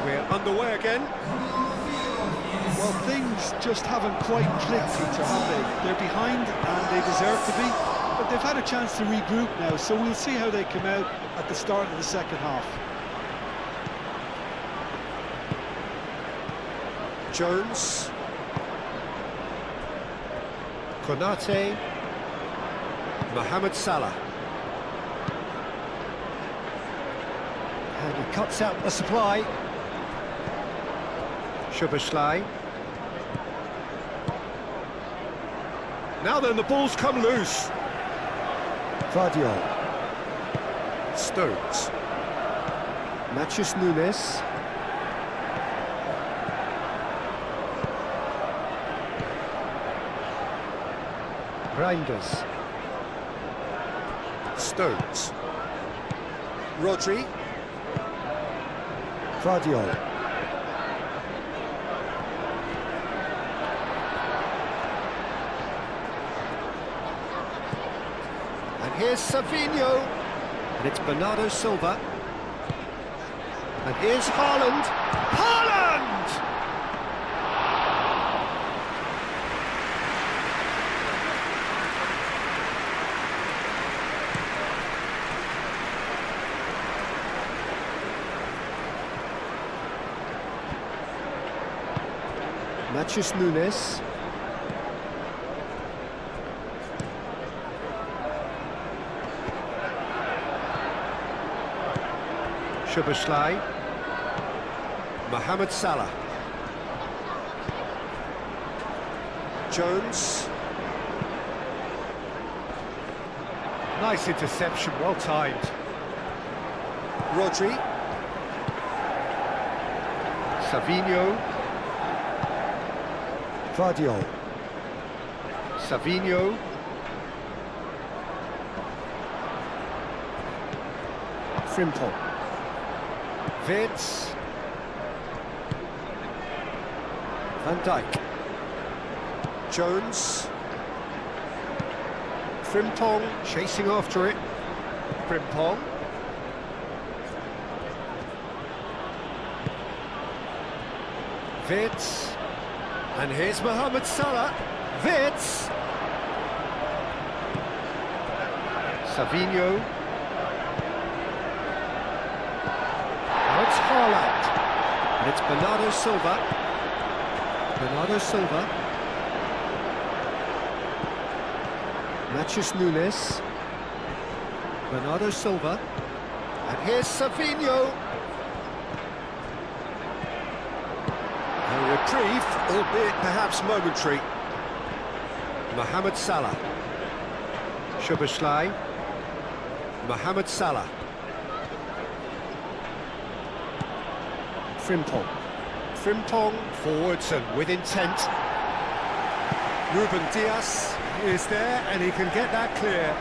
we're underway again. Well, things just haven't quite clicked, Peter, have they? They're behind and they deserve to be, but they've had a chance to regroup now, so we'll see how they come out at the start of the second half. Jones. Konate. Mohamed Salah. And he cuts out the supply. Szoboszlai. Now then, the ball's come loose. Vardiol. Stones. Matheus Nunes. Reinders. Stones. Rodri. Vardiol. And here's Savinho. And it's Bernardo Silva. And here's Haaland. Haaland! Matheus Nunes. Szoboszlai. Mohamed Salah. Jones. Nice interception, well timed. Rodri. Savinho. Vardiol. Savinho. Frimpong. Wirtz. Van Dijk. Jones. Frimpong chasing after it. Frimpong. Wirtz. And here's Mohamed Salah. Wirtz. Savinho. Now it's Haaland. And it's Bernardo Silva. Bernardo Silva. Matheus Nunes. Bernardo Silva. And here's Savinho. A reprieve, albeit perhaps momentary. Mohamed Salah. Szoboszlai. Mohamed Salah. Frimpong. Frimpong forwards and with intent. Ruben Dias is there and he can get that clear.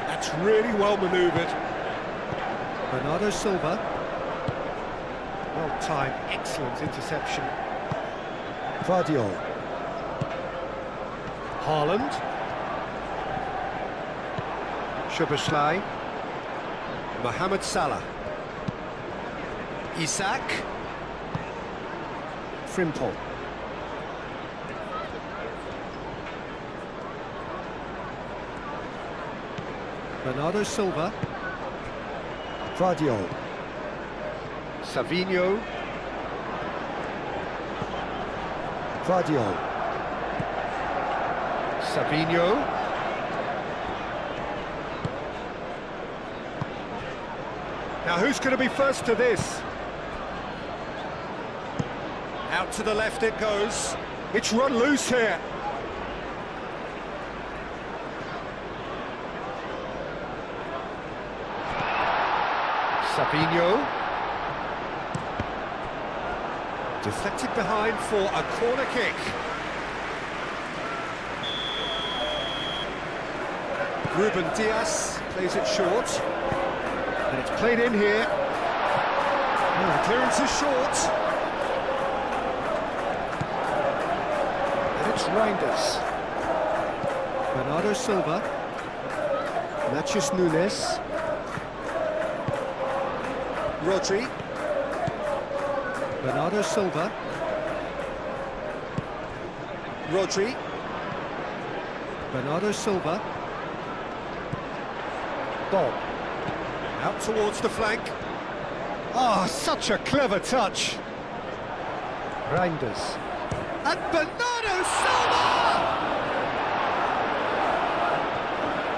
That's really well manoeuvred. Bernardo Silva. Well timed, excellent interception. Vardiol. Haaland. Szoboszlai. Mohamed Salah. Isak. Frimpong. Bernardo Silva. Vardiol. Savinho. Vardiol. Savinho. Now who's going to be first to this? Out to the left it goes. It's run loose here. Savinho. Deflected behind for a corner kick. Ruben Dias plays it short. And it's played in here. Oh, the clearance is short. And it's Reinders. Bernardo Silva. Natchez Nunes. Rodri. Bernardo Silva. Rodri. Bernardo Silva. Bob. Out towards the flank. Oh, such a clever touch. Reinders. And Bernardo Silva!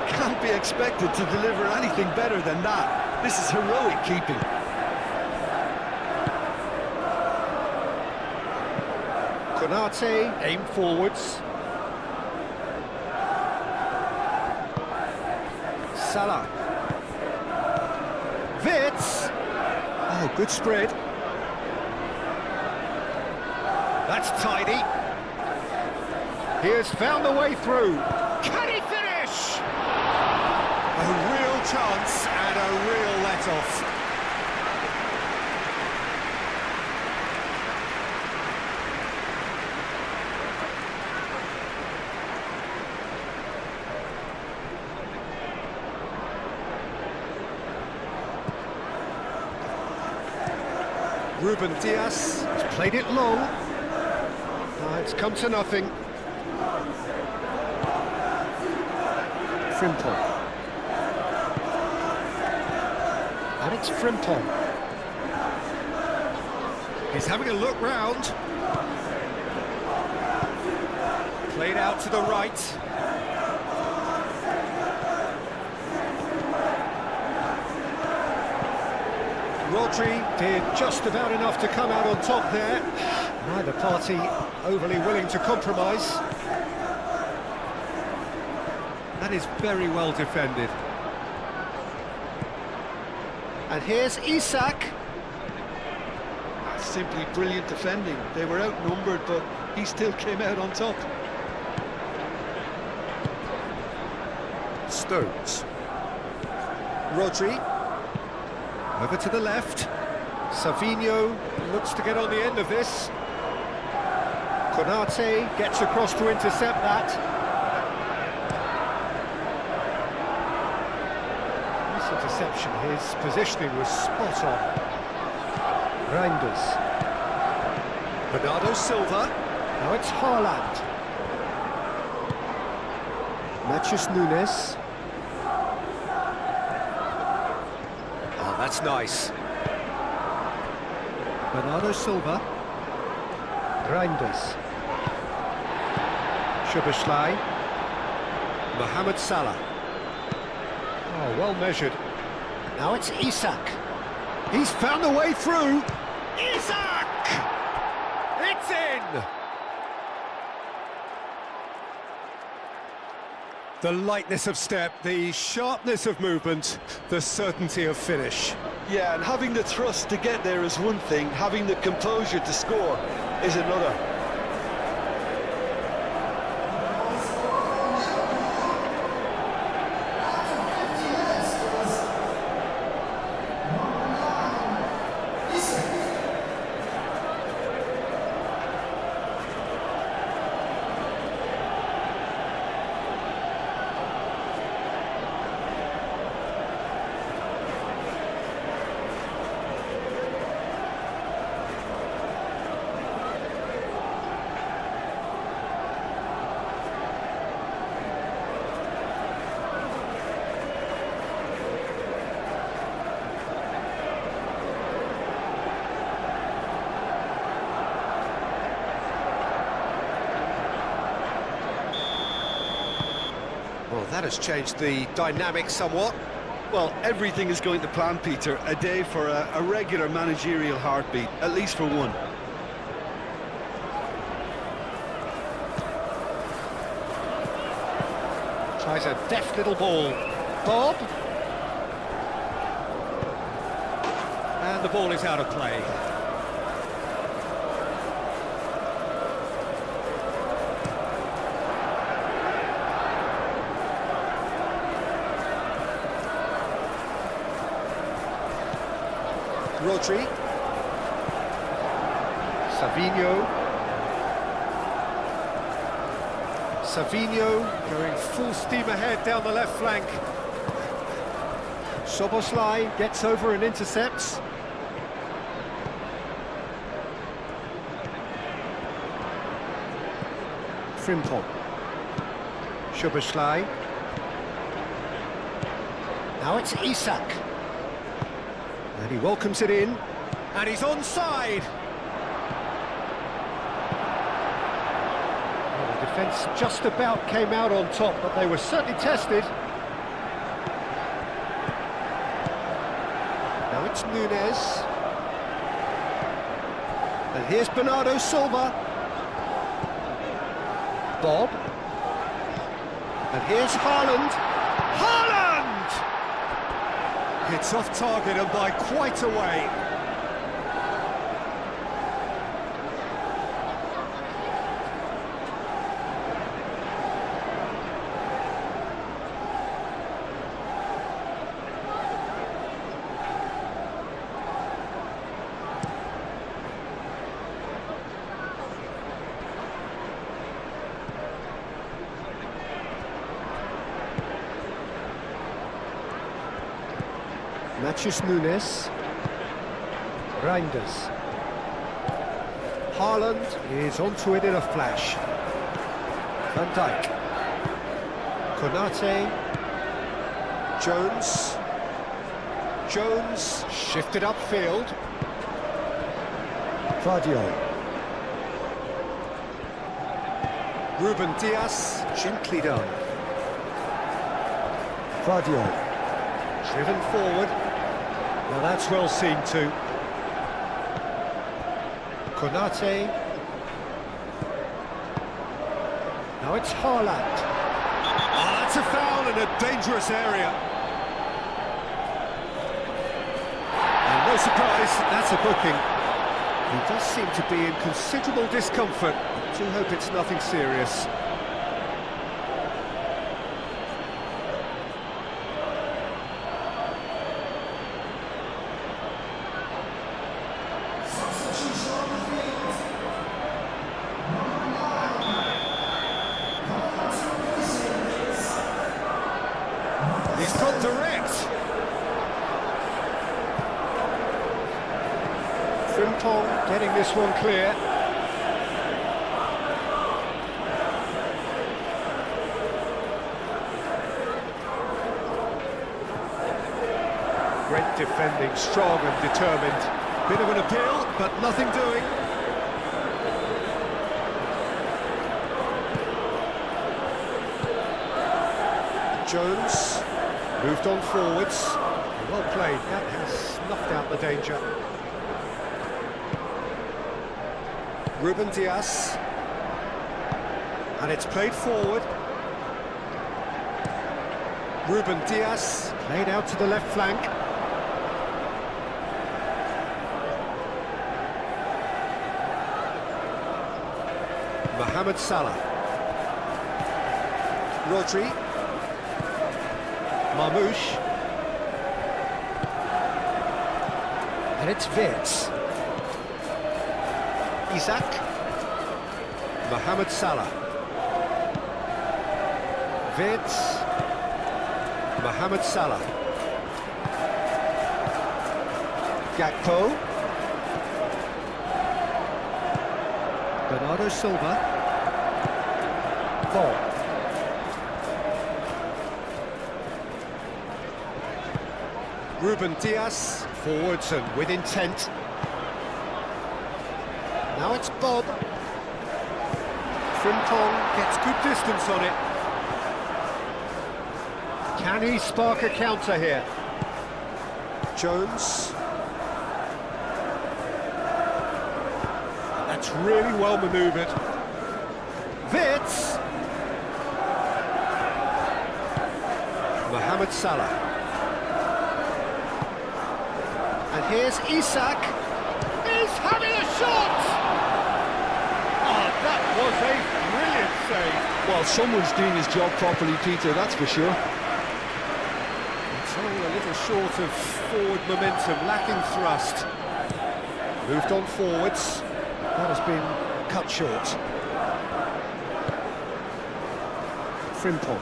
Can't be expected to deliver anything better than that. This is heroic keeping. Konate, aim forwards. Salah. Wits. Oh, good spread. That's tidy. He has found a way through. Can he finish? A real chance and a real let-off. Ruben Diaz has played it long. It's come to nothing. Frimpong. And it's Frimpong. He's having a look round. Played out to the right. Rodri did just about enough to come out on top there. Neither party overly willing to compromise. That is very well defended. And here's Isak. That's simply brilliant defending. They were outnumbered, but he still came out on top. Stones. Rodri. Over to the left. Savinho looks to get on the end of this. Konate gets across to intercept that. Nice interception. His positioning was spot on. Reinders. Bernardo Silva. Now it's Haaland. Natchez Nunes. Oh, that's nice. Bernardo Silva. Reinders. Szoboszlai. Mohamed Salah. Oh, well measured. Now it's Isak. He's found a way through. Isak! It's in! The lightness of step, the sharpness of movement, the certainty of finish. Yeah, and having the thrust to get there is one thing, having the composure to score is another. Well, that has changed the dynamic somewhat. Well, everything is going to plan, Peter. A day for a regular managerial heartbeat, at least for one. Tries a deft little ball. Bob. And the ball is out of play. Rodri. Savinho. Savinho going full steam ahead down the left flank. Szoboszlai gets over and intercepts. Frimpong. Szoboszlai. Now it's Isak. And he welcomes it in. And he's onside. Well, the defence just about came out on top, but they were certainly tested. Now it's Nunes. And here's Bernardo Silva. Bob. And here's Haaland. Haaland! It's off target and by quite a way. Matheus Nunes. Reinders. Haaland is onto it in a flash. Van Dijk. Konate. Jones. Jones shifted upfield. Guardiola. Ruben Dias, gently done. Guardiola. Driven forward. Well, that's well seen too. Konate. Now it's Haaland. Ah, that's a foul in a dangerous area. And no surprise, that's a booking. He does seem to be in considerable discomfort. I do hope it's nothing serious. He's got direct. Frimpong getting this one clear. Great defending, strong and determined. Bit of an appeal, but nothing doing. Jones moved on forwards. Well played, that has snuffed out the danger. Ruben Dias. And it's played forward. Ruben Dias played out to the left flank. Mohamed Salah. Rodri. Marmoush. And it's Wirtz. Isak. Mohamed Salah. Wirtz. Mohamed Salah. Gakpo. Bernardo Silva. Bob. Ruben Dias, forwards and with intent. Now it's Bob. Frimpong gets good distance on it. Can he spark a counter here? Jones. That's really well manoeuvred. Wirtz. Mohamed Salah. And here's Isak. He's having a shot! Oh, that was a brilliant save. Well, someone's doing his job properly, Peter, that's for sure. It's all a little short of forward momentum, lacking thrust. Moved on forwards. That has been cut short. Frimpong.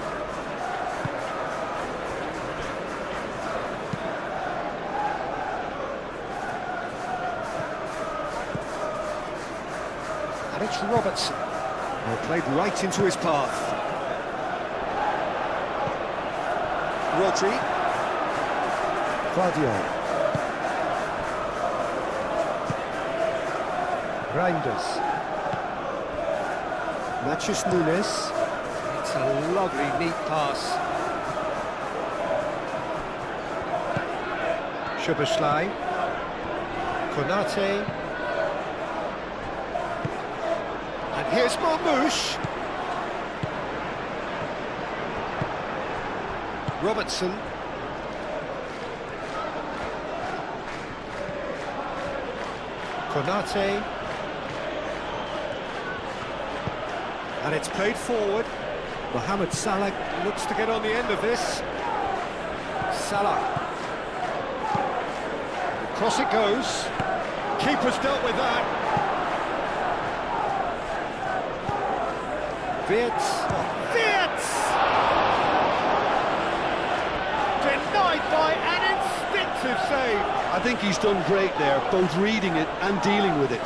And it's Robertson. Well, played right into his path. Rodri. Guardiola. Reinders. Matthews Nunes. It's a lovely, neat pass. Szoboszlai. Konate. And here's Marmoush. Robertson. Konate. And it's played forward. Mohamed Salah looks to get on the end of this. Salah. Across it goes. Keeper's dealt with that. Wirtz. Wirtz! Denied by an instinctive save. I think he's done great there, both reading it and dealing with it.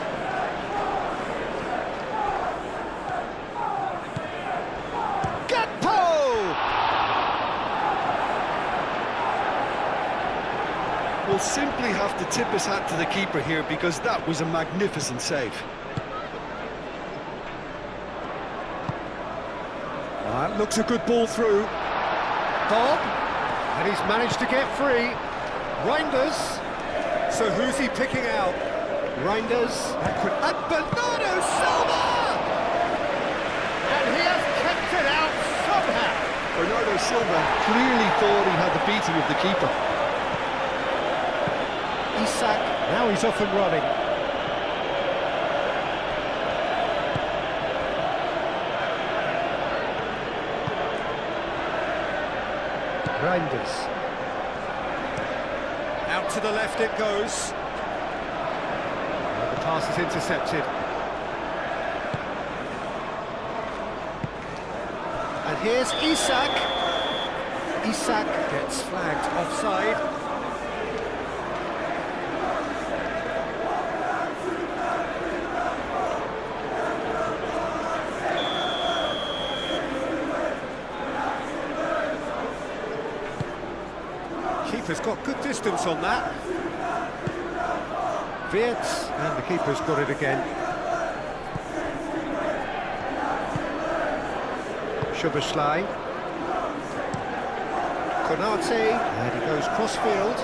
Will simply have to tip his hat to the keeper here because that was a magnificent save. That looks a good ball through. Bob, and he's managed to get free. Reinders. So who's he picking out? Reinders. And Bernardo Silva! And he has kept it out somehow. Bernardo Silva clearly thought he had the beating of the keeper. Isak, now he's off and running. Reinders. Out to the left it goes. And the pass is intercepted. And here's Isak. Isak gets flagged offside. Keeper's got good distance on that. Wirtz, and the keeper's got it again. Szoboszlai. Konate, and he goes cross-field.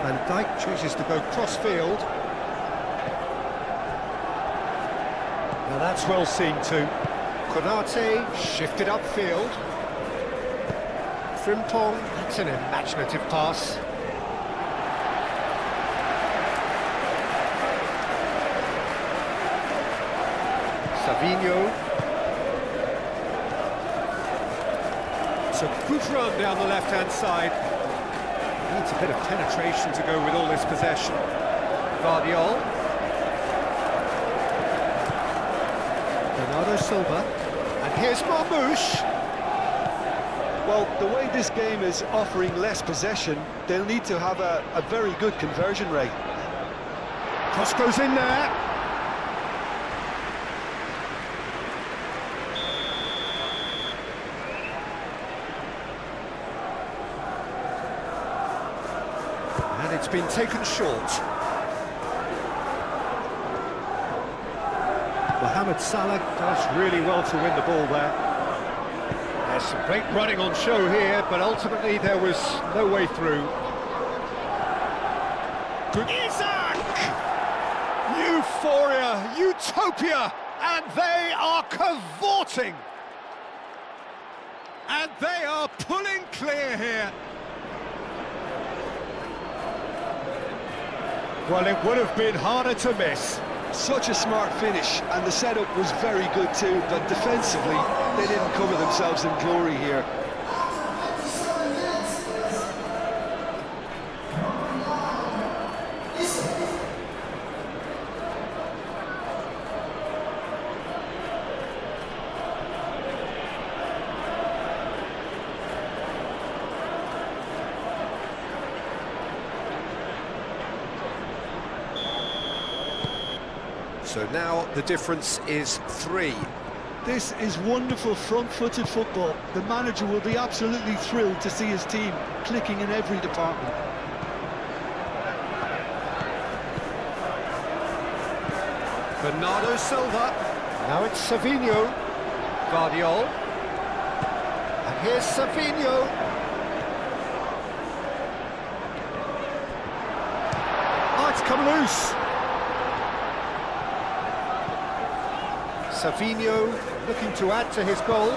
Van Dijk chooses to go cross-field. Now that's well seen too. Konate shifted upfield. Frimpong, that's an imaginative pass. Savinho. It's a good run down the left-hand side. Needs a bit of penetration to go with all this possession. Guardiola. Bernardo Silva. And here's Marmoush. Well, the way this game is offering less possession, they'll need to have a very good conversion rate. Cross goes in there. And it's been taken short. Mohamed Salah does really well to win the ball there. There's some great running on show here, but ultimately there was no way through. Good Isak! Euphoria, utopia, and they are cavorting. And they are pulling clear here. Well, it would have been harder to miss. Such a smart finish, and the setup was very good too, but defensively, they didn't cover themselves in glory here. So now the difference is 3. This is wonderful front-footed football. The manager will be absolutely thrilled to see his team clicking in every department. Bernardo Silva. Now it's Savinho. Guardiol. And here's Savinho. Oh, it's come loose. Savinho looking to add to his goal.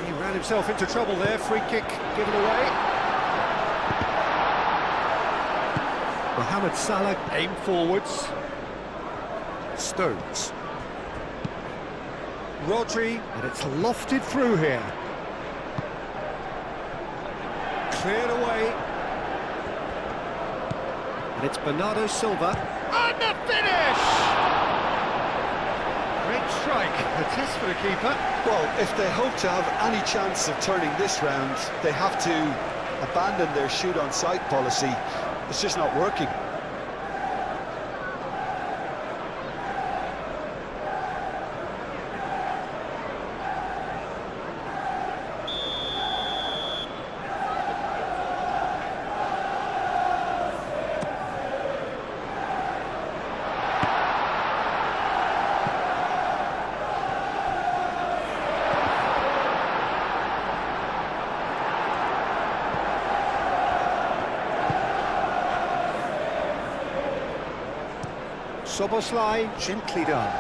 He ran himself into trouble there. Free kick given away. Mohamed Salah aim forwards. Stones. Rodri, and it's lofted through here. Cleared away. And it's Bernardo Silva. And the finish! Great strike. A test for the keeper. Well, if they hope to have any chance of turning this round, they have to abandon their shoot-on-sight policy. It's just not working. Soboslai, gently done.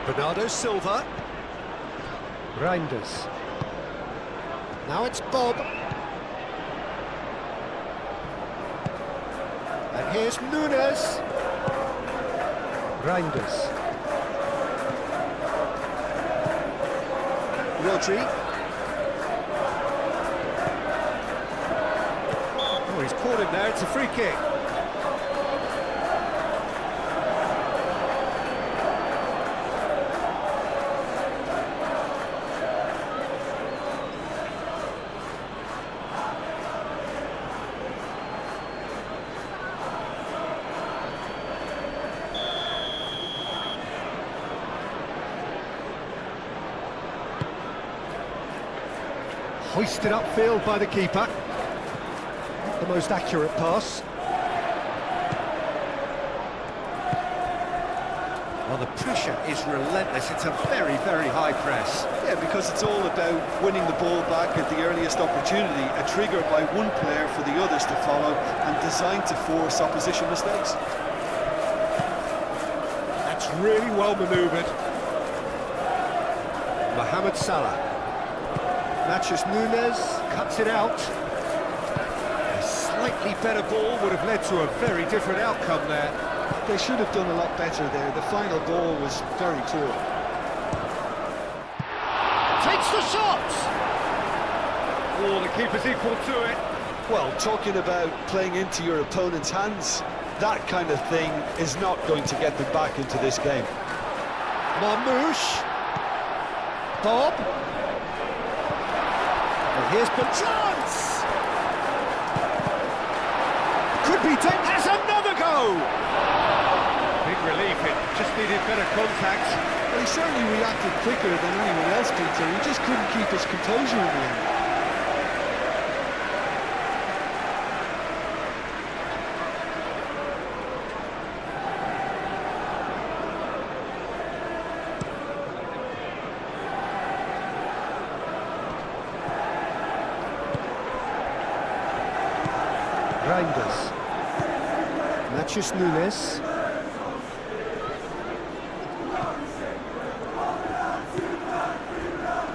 Bernardo Silva. Reinders. Now it's Bob. And here's Nunes. Reinders. Rodri. Oh, he's caught him there, it's a free kick. Hoisted upfield by the keeper. The most accurate pass. Well, the pressure is relentless. It's a very, very high press. Yeah, because it's all about winning the ball back at the earliest opportunity, a trigger by one player for the others to follow, and designed to force opposition mistakes. That's really well manoeuvred. Mohamed Salah. Matches Nunes, cuts it out. A slightly better ball would have led to a very different outcome there. They should have done a lot better there. The final ball was very poor. Takes the shot! Oh, the keeper's equal to it. Well, talking about playing into your opponent's hands, that kind of thing is not going to get them back into this game. Marmouche. Bob. And here's Bertrand. Could be taken. Has another go. Big relief. It just needed better contact. Well, he certainly reacted quicker than anyone else, Peter. He just couldn't keep his composure in the end. Reinders. Matches Nunes.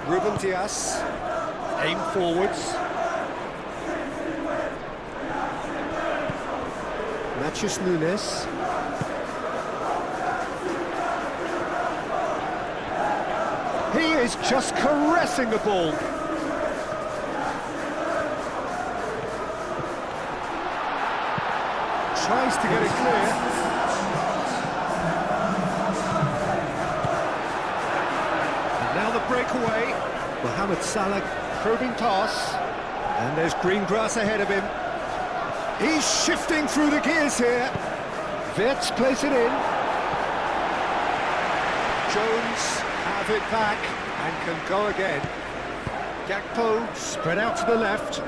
Ruben Dias. Aim forwards. Matches Nunes. He is just caressing the ball. Tries to get it clear. And now the breakaway. Mohamed Salah probing pass. And there's green grass ahead of him. He's shifting through the gears here. Wirtz plays it in. Jones have it back and can go again. Gakpo spread out to the left.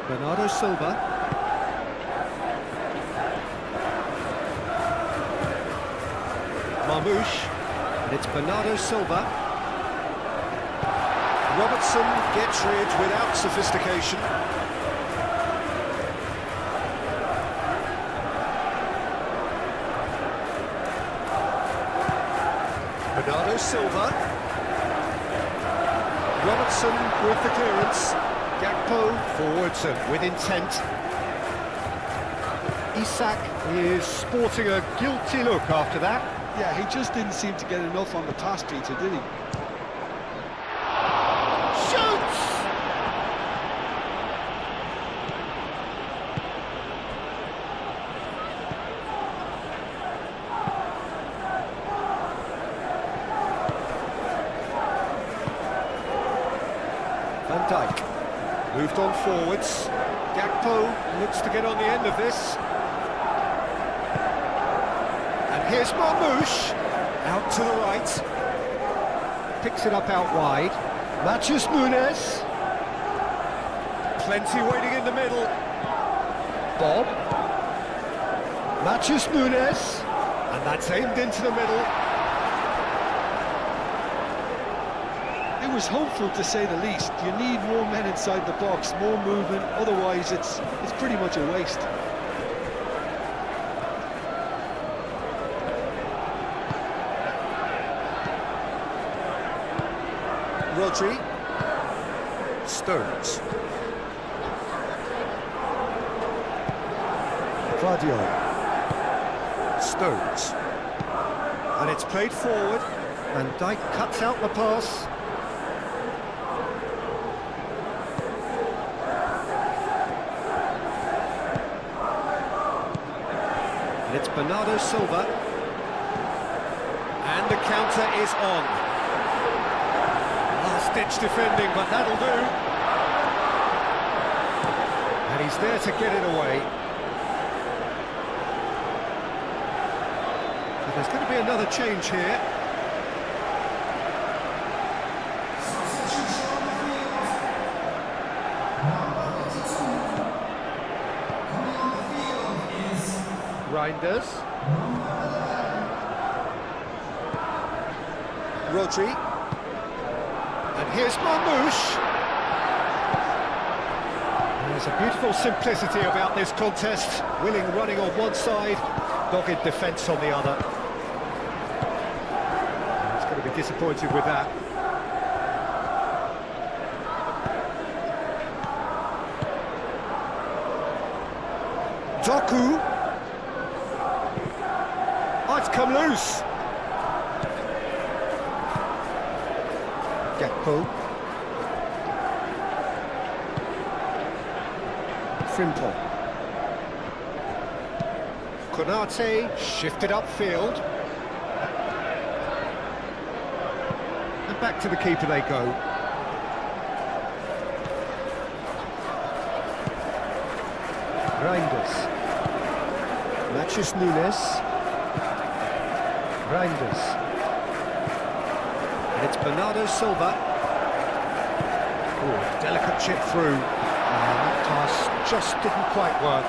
Bernardo Silva. Marmoush, and it's Bernardo Silva. Robertson gets rid without sophistication. Bernardo Silva. Robertson with the clearance. Gakpo forwards and with intent. Isak is sporting a guilty look after that. Yeah, he just didn't seem to get enough on the pass, Peter, did he? Shoots! Van Dijk moved on forwards. Gakpo looks to get on the end of this. And here's Marmoush, out to the right. Picks it up out wide. Matheus Nunes. Plenty waiting in the middle. Bob. Matheus Nunes. And that's aimed into the middle. It was hopeful, to say the least. You need more men inside the box, more movement, otherwise it's pretty much a waste. Rodri. Stones. Guardiola. Stones. And it's played forward. Van Dijk cuts out the pass. And it's Bernardo Silva. And the counter is on. Last-ditch defending, but that'll do. And he's there to get it away. So there's going to be another change here. Reinders. Rodri. And here's Marmoush. There's a beautiful simplicity about this contest. Willing running on one side, dogged defence on the other. He's going to be disappointed with that. Doku. Oh, it's come loose. Gakpo. Frimpong. Konate shifted upfield. And back to the keeper they go. Reinders. Matheus Nunes. Reinders. And it's Bernardo Silva. Oh, delicate chip through. And that pass just didn't quite work.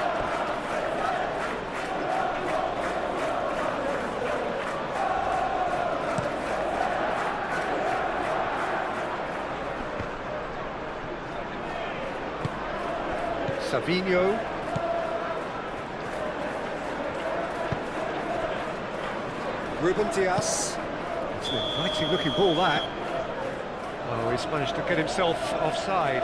Savinho. Ruben Dias. It's an inviting looking ball, that. Oh, he's managed to get himself offside.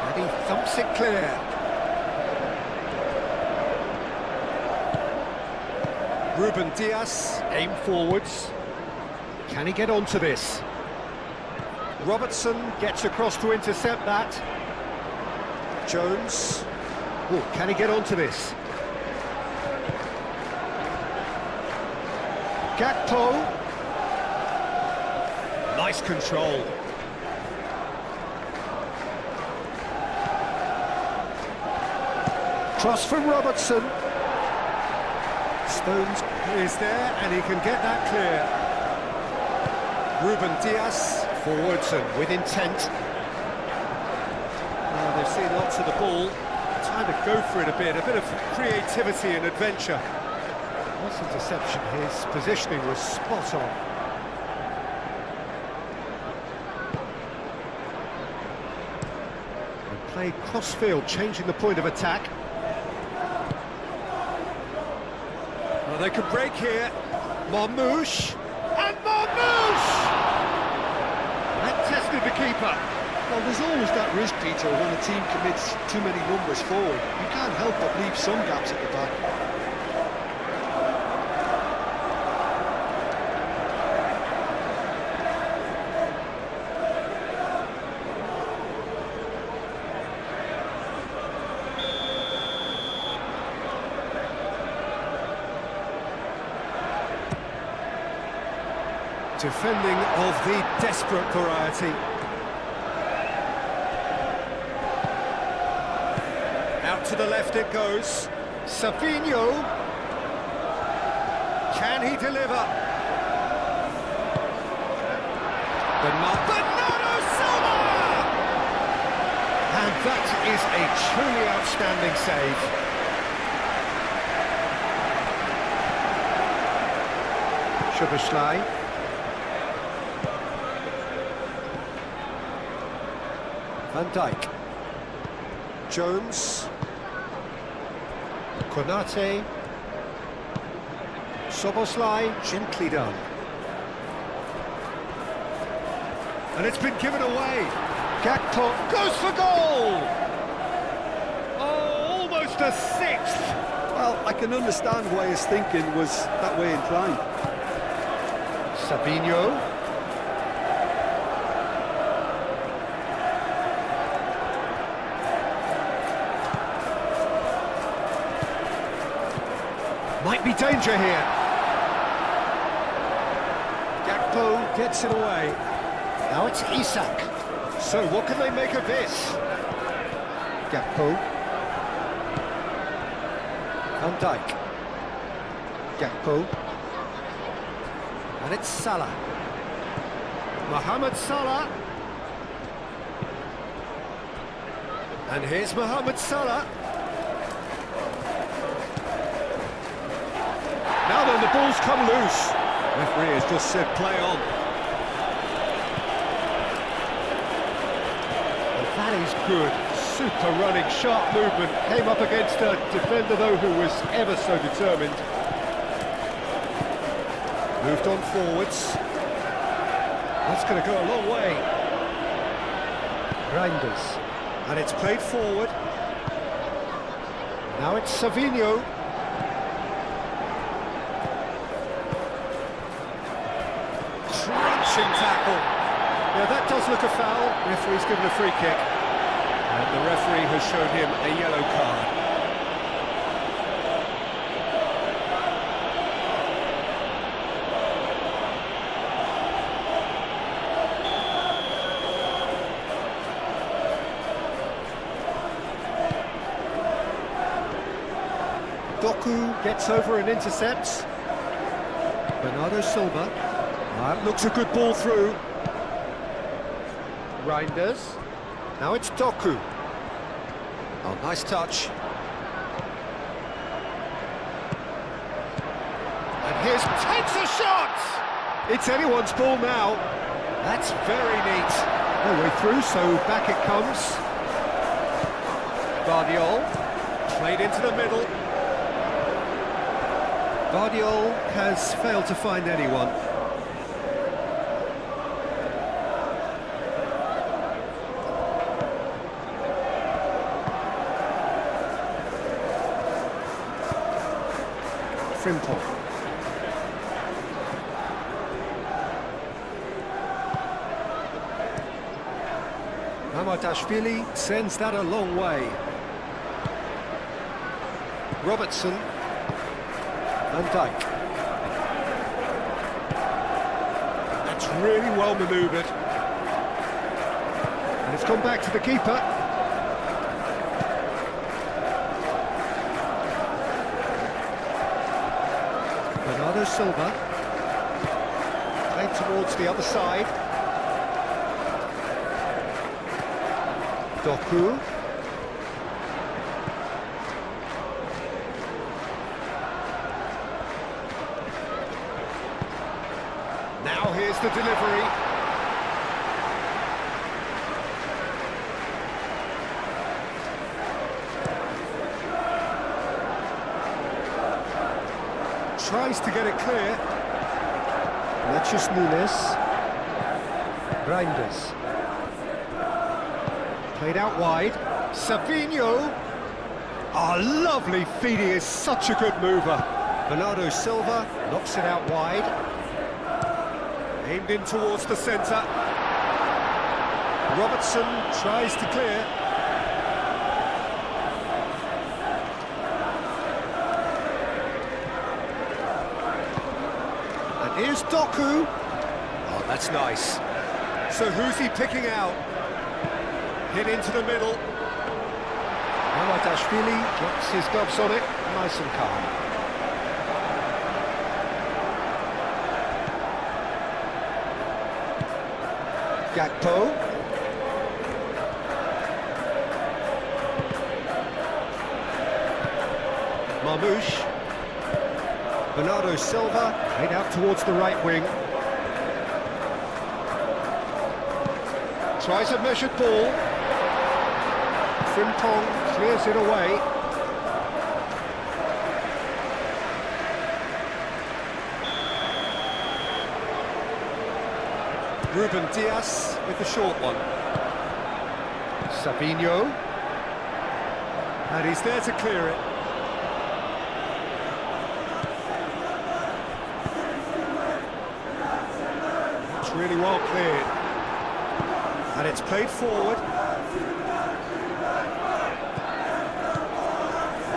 And he thumps it clear. Ruben Dias, aim forwards. Can he get onto this? Robertson gets across to intercept that. Jones. Oh, can he get onto this? Gakpo. Nice control. Cross from Robertson. Stones is there and he can get that clear. Ruben Diaz forwards and with intent. They've seen lots of the ball. Time to go for it a bit of creativity and adventure. Nice interception, his positioning was spot on. And played cross-field, changing the point of attack. Well, they could break here. Marmouche, and Marmouche! That tested the keeper. Well, there's always that risk, Peter, when a team commits too many numbers forward. You can't help but leave some gaps at the back. Defending of the desperate variety. Out to the left it goes. Savinho. Can he deliver? Bernardo Silva! And that is a truly outstanding save. Szoboszlai. Van Dijk. Jones. Konate. Szoboszlai, gently done. And it's been given away. Gakpo goes for goal! Oh, almost a sixth! Well, I can understand why his thinking was that way inclined. Savinho. Might be danger here. Gakpo gets it away. Now it's Isak. So what can they make of this? Gakpo. Van Dijk. Gakpo. And it's Salah. Mohamed Salah. And here's Mohamed Salah. Now then, the ball's come loose. Referee has just said play on. And that is good. Super running, sharp movement. Came up against a defender, though, who was ever so determined. Moved on forwards. That's going to go a long way. Reinders. And it's played forward. Now it's Savinho. Crunching tackle. Yeah, that does look a foul. Referee's given a free kick. And the referee has shown him a yellow card. Doku gets over and intercepts. Bernardo Silva. That looks a good ball through. Reinders. Now it's Doku. Oh, nice touch. And here's takes a shot! It's anyone's ball now. That's very neat. No way through, so back it comes. Guardiol. Played into the middle. Guardiol has failed to find anyone. Frimpong. Mamardashvili sends that a long way. Robertson. Van Dijk. That's really well manoeuvred. And it's gone back to the keeper. Bernardo Silva. Played towards the other side. Doku. Now here's the delivery. Tries to get it clear. Natchez Nunes. Reinders. Played out wide. Savinho. Oh, lovely feed. He is such a good mover. Bernardo Silva knocks it out wide. Aimed in towards the centre. Robertson tries to clear. And here's Doku. Oh, that's nice. So who's he picking out? Hit into the middle. Mamardashvili drops his gloves on it, nice and calm. Gakpo. Marmouche. Bernardo Silva, played out towards the right wing. Tries a measured ball. Frimpong clears it away. Ruben Dias with the short one. Savinho. And he's there to clear it. It's really well cleared. And it's played forward.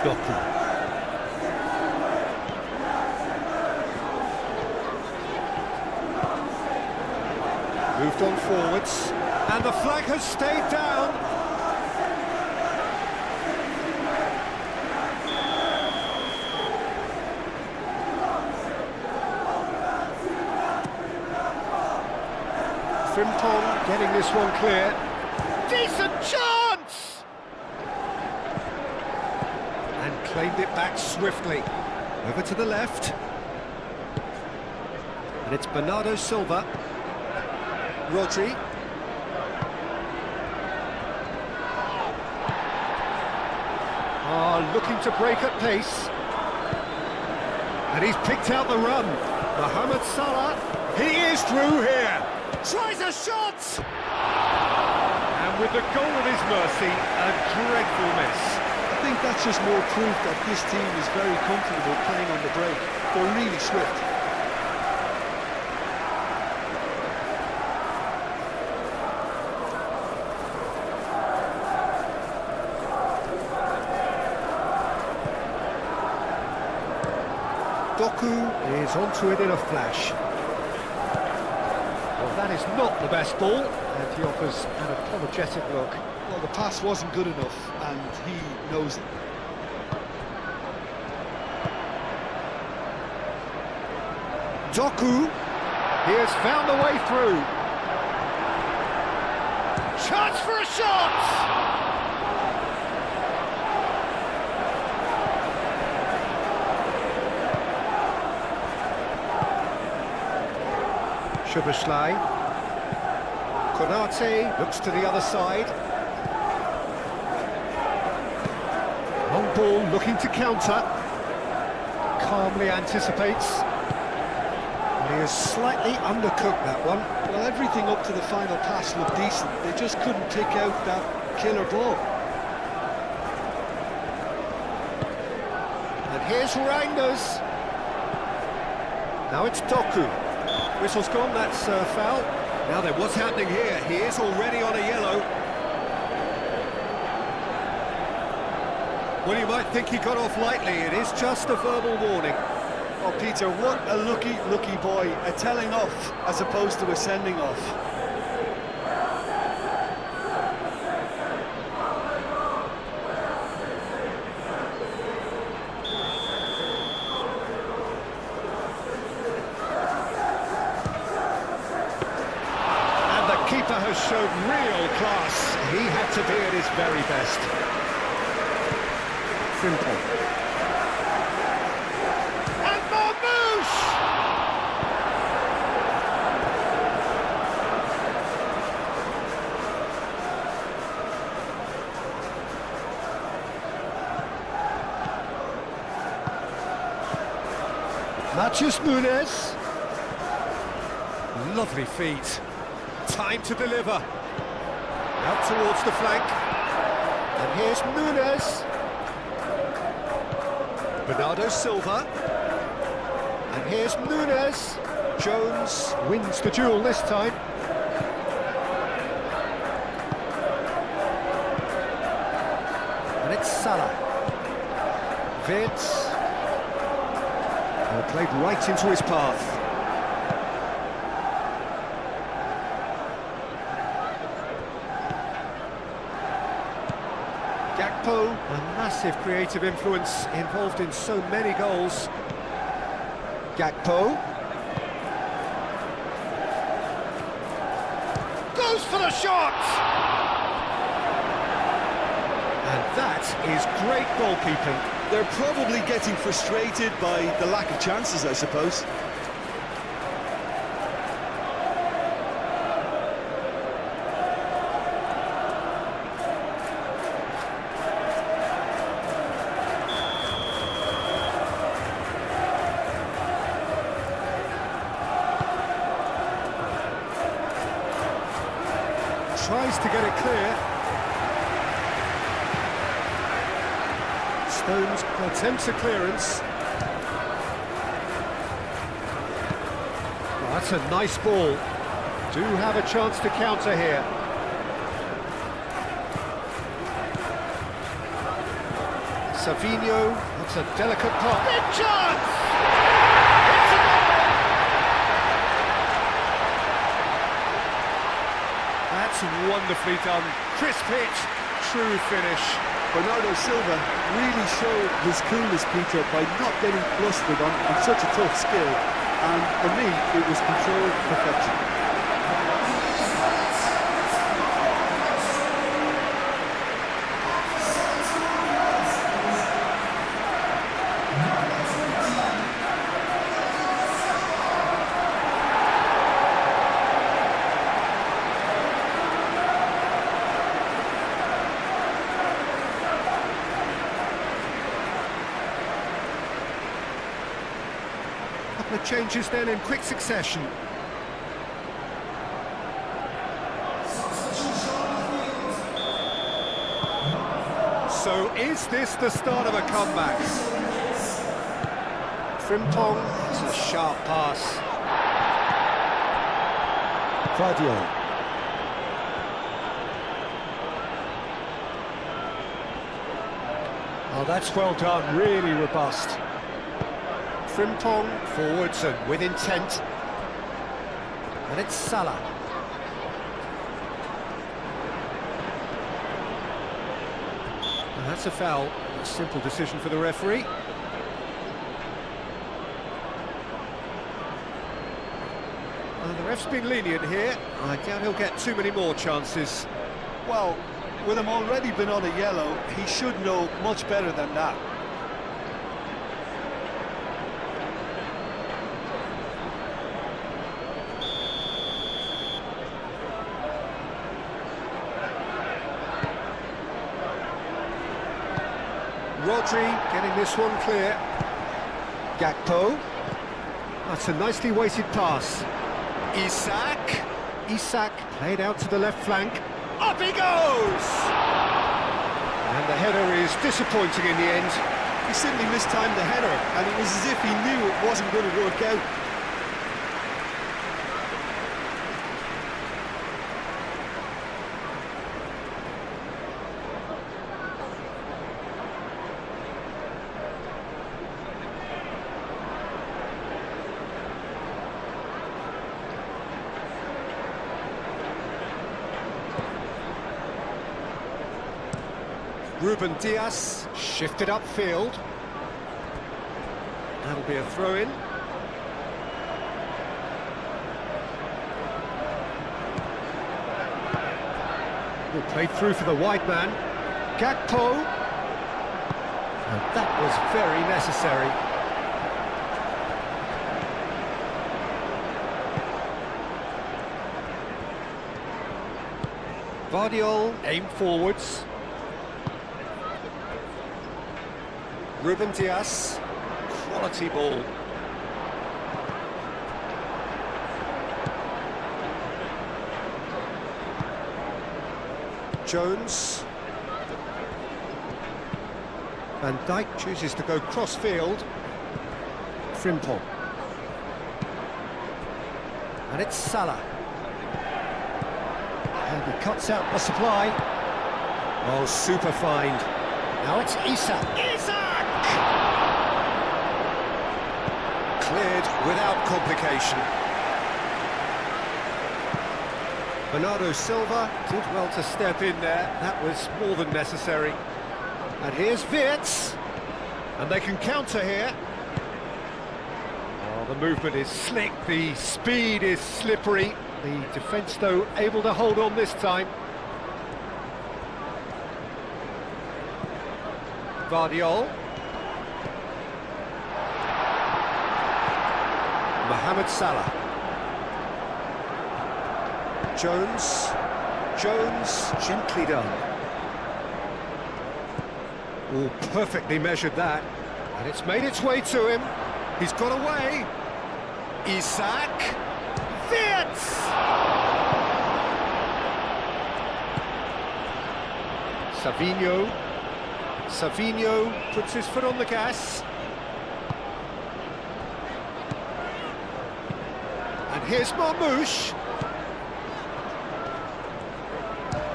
Doku. Moved on forwards, and the flag has stayed down. Frimpong getting this one clear. Decent chance! And claimed it back swiftly. Over to the left. And it's Bernardo Silva. Rodri. Looking to break at pace. And he's picked out the run. Mohamed Salah. He is through here. Tries a shot! And with the goal at his mercy, a dreadful miss. I think that's just more proof that this team is very comfortable playing on the break. They're really swift. Doku is onto it in a flash. Well, that is not the best ball, and he offers an apologetic look. Well, the pass wasn't good enough, and he knows it. Doku, he has found the way through. Chance for a shot! Szoboszlai. Konate looks to the other side. Long ball looking to counter. Calmly anticipates. And he has slightly undercooked that one. Well, everything up to the final pass looked decent. They just couldn't pick out that killer ball. And here's Reinders. Now it's Doku. Whistle's gone, that's foul. Now then, what's happening here? He is already on a yellow. Well, you might think he got off lightly. It is just a verbal warning. Oh, Peter, what a lucky boy. A telling off as opposed to a sending off. And the keeper has shown real class. He had to be at his very best. Simple. Matthews Nunes. Lovely feet. Time to deliver. Out towards the flank. And here's Nunes. Bernardo Silva. And here's Nunes. Jones wins the duel this time. And it's Salah. Vince. Played right into his path. Gakpo. A massive creative influence involved in so many goals. Gakpo. Goes for the shot! And that is great goalkeeping. They're probably getting frustrated by the lack of chances, I suppose. Tries to get it clear. Stones attempts a clearance. Oh, that's a nice ball. Do have a chance to counter here. Savinho, that's a delicate pass. Big chance! That's wonderfully done. Crisp hit, true finish. Bernardo Silva really showed his coolness, Peter, by not getting flustered on such a tough skill. And for me, it was controlled perfection. Couple of changes then in quick succession. So is this the start of a comeback? Frimpong, it's a sharp pass. Fadio. Oh, that's well done, really robust. Frimpong forwards and with intent. And it's Salah. And that's a foul. A simple decision for the referee. The ref's been lenient here. I doubt he'll get too many more chances. Well, with him already been on a yellow, he should know much better than that. Rodri getting this one clear. Gakpo. That's a nicely weighted pass. Isak. Isak played out to the left flank. Up he goes! And the header is disappointing in the end. He simply mistimed the header, and it was as if he knew it wasn't going to work out. Ruben Dias shifted upfield. That'll be a throw-in. Will play through for the wide man. Gakpo. And that was very necessary. Vardiol aim forwards. Ruben Dias, quality ball. Jones. Van Dijk chooses to go cross-field. Frimpong. And it's Salah. And he cuts out the supply. Oh, super find. Now it's Isak. Isak! Cleared without complication. Bernardo Silva did well to step in there. That was more than necessary. And here's Wirtz. And they can counter here. Oh, the movement is slick, the speed is slippery. The defence, though, able to hold on this time. Vardiol. Mohamed Salah. Jones. Jones, gently done. Oh, perfectly measured that. And it's made its way to him. He's got away. Isak. Wirtz! Savinho. Savinho puts his foot on the gas. And here's Marmoush.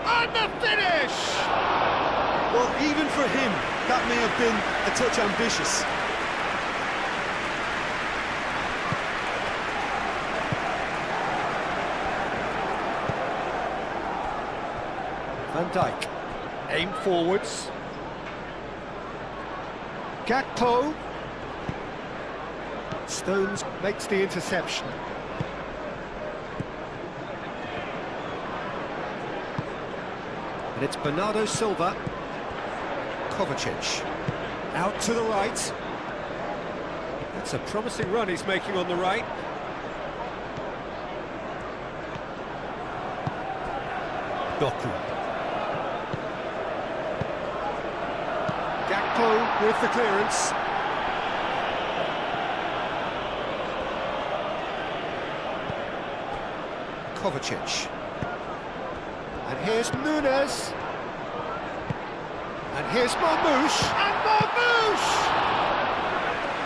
And the finish! Well, even for him, that may have been a touch ambitious. Van Dijk, aim forwards. Gakpo. Stones makes the interception. And it's Bernardo Silva. Kovacic. Out to the right. That's a promising run he's making on the right. Doku. Gakpo with the clearance. Kovacic. And here's Nunes. And here's Marmoush. And Marmoush!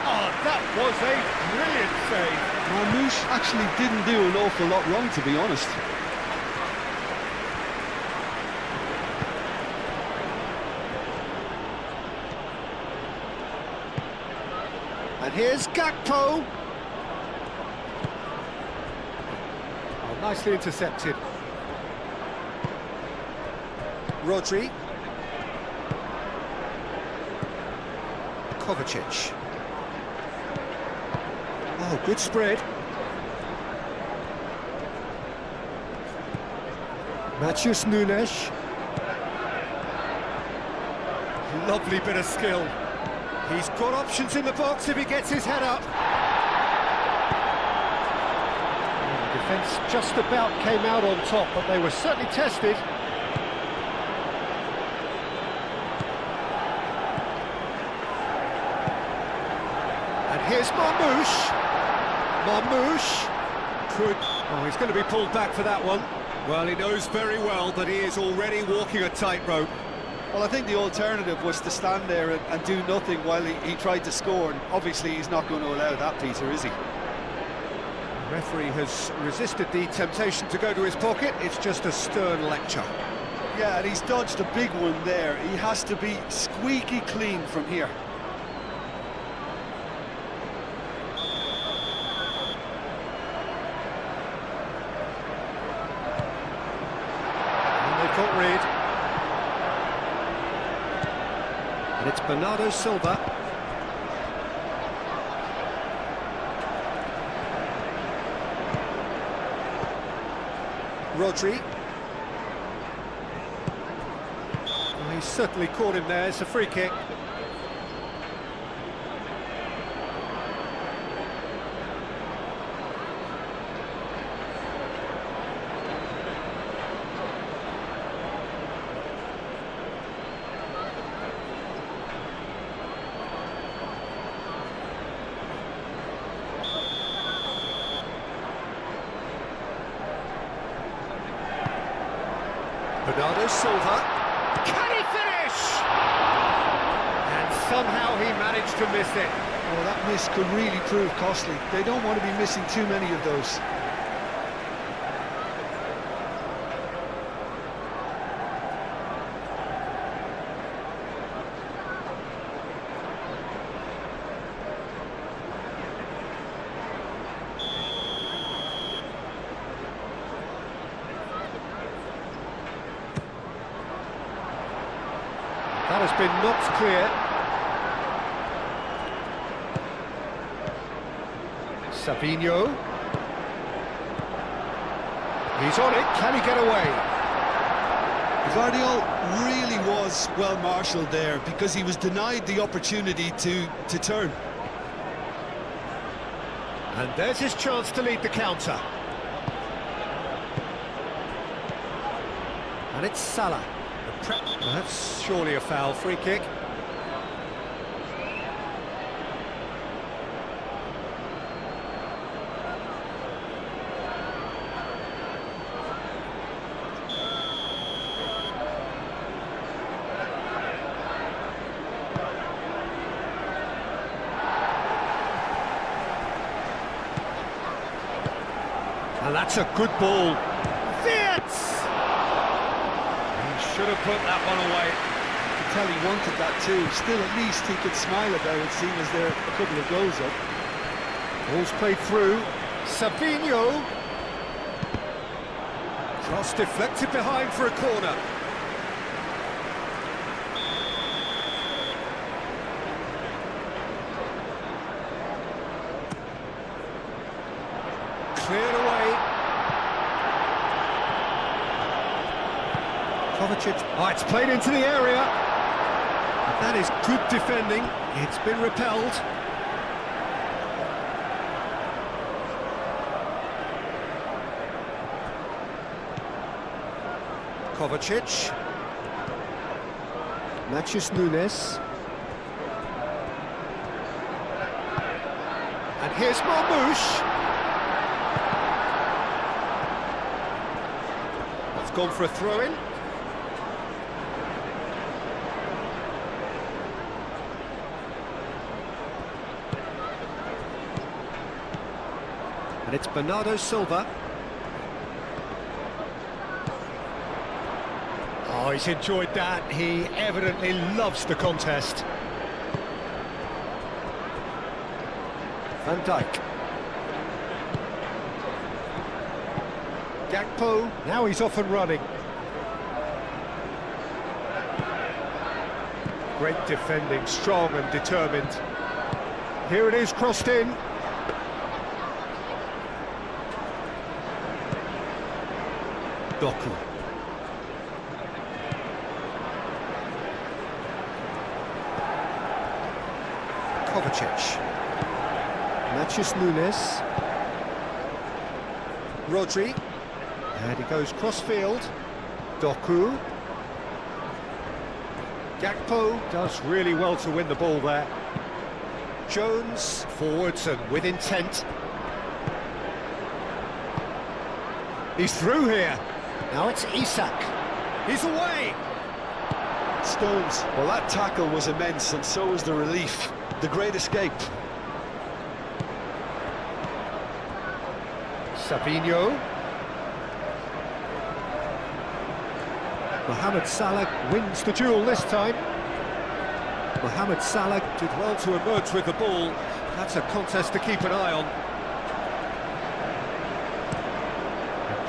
Oh, that was a brilliant save. Marmoush actually didn't do an awful lot wrong, to be honest. And here's Gakpo. Oh, nicely intercepted. Rodri. Kovacic. Oh, good spread. Matheus Nunes. Lovely bit of skill. He's got options in the box if he gets his head up. The defence just about came out on top, but they were certainly tested. And here's Marmoush. Marmoush could... Oh, he's going to be pulled back for that one. Well, he knows very well that he is already walking a tightrope. Well, I think the alternative was to stand there and do nothing while he tried to score, and obviously he's not going to allow that, Peter, is he? The referee has resisted the temptation to go to his pocket. It's just a stern lecture. Yeah, and he's dodged a big one there. He has to be squeaky clean from here. And they've got rid. And it's Bernardo Silva. Rodri. Oh, he's certainly caught him there. It's a free kick. Bernardo Silva. Can he finish? And somehow he managed to miss it. Oh, that miss could really prove costly. They don't want to be missing too many of those. That has been knocked clear. Savinho. He's on it. Can he get away? Guardiola really was well marshalled there because he was denied the opportunity to turn. And there's his chance to lead the counter. And it's Salah. That's surely a foul. Free kick. And that's a good ball. Fits! Should have put that one away. You could tell he wanted that too. Still, at least he could smile about it, seeing as there are a couple of goals up. Ball's played through. Savinho. Cross deflected behind for a corner. Cleared away. Kovacic. Oh, it's played into the area. That is good defending. It's been repelled. Kovacic. Matheus Nunes. And here's Marmoush. It's gone for a throw-in. And it's Bernardo Silva. Oh, he's enjoyed that. He evidently loves the contest. Van Dijk. Gakpo. Now he's off and running. Great defending, strong and determined. Here it is, crossed in. Doku. Kovacic. Matheus Nunes. Rodri. And he goes cross-field. Doku. Gakpo does really well to win the ball there. Jones forwards and with intent. He's through here. Now it's Isak. He's away. Stones. Well, that tackle was immense, and so was the relief. The great escape. Savinho. Mohamed Salah wins the duel this time. Mohamed Salah did well to emerge with the ball. That's a contest to keep an eye on.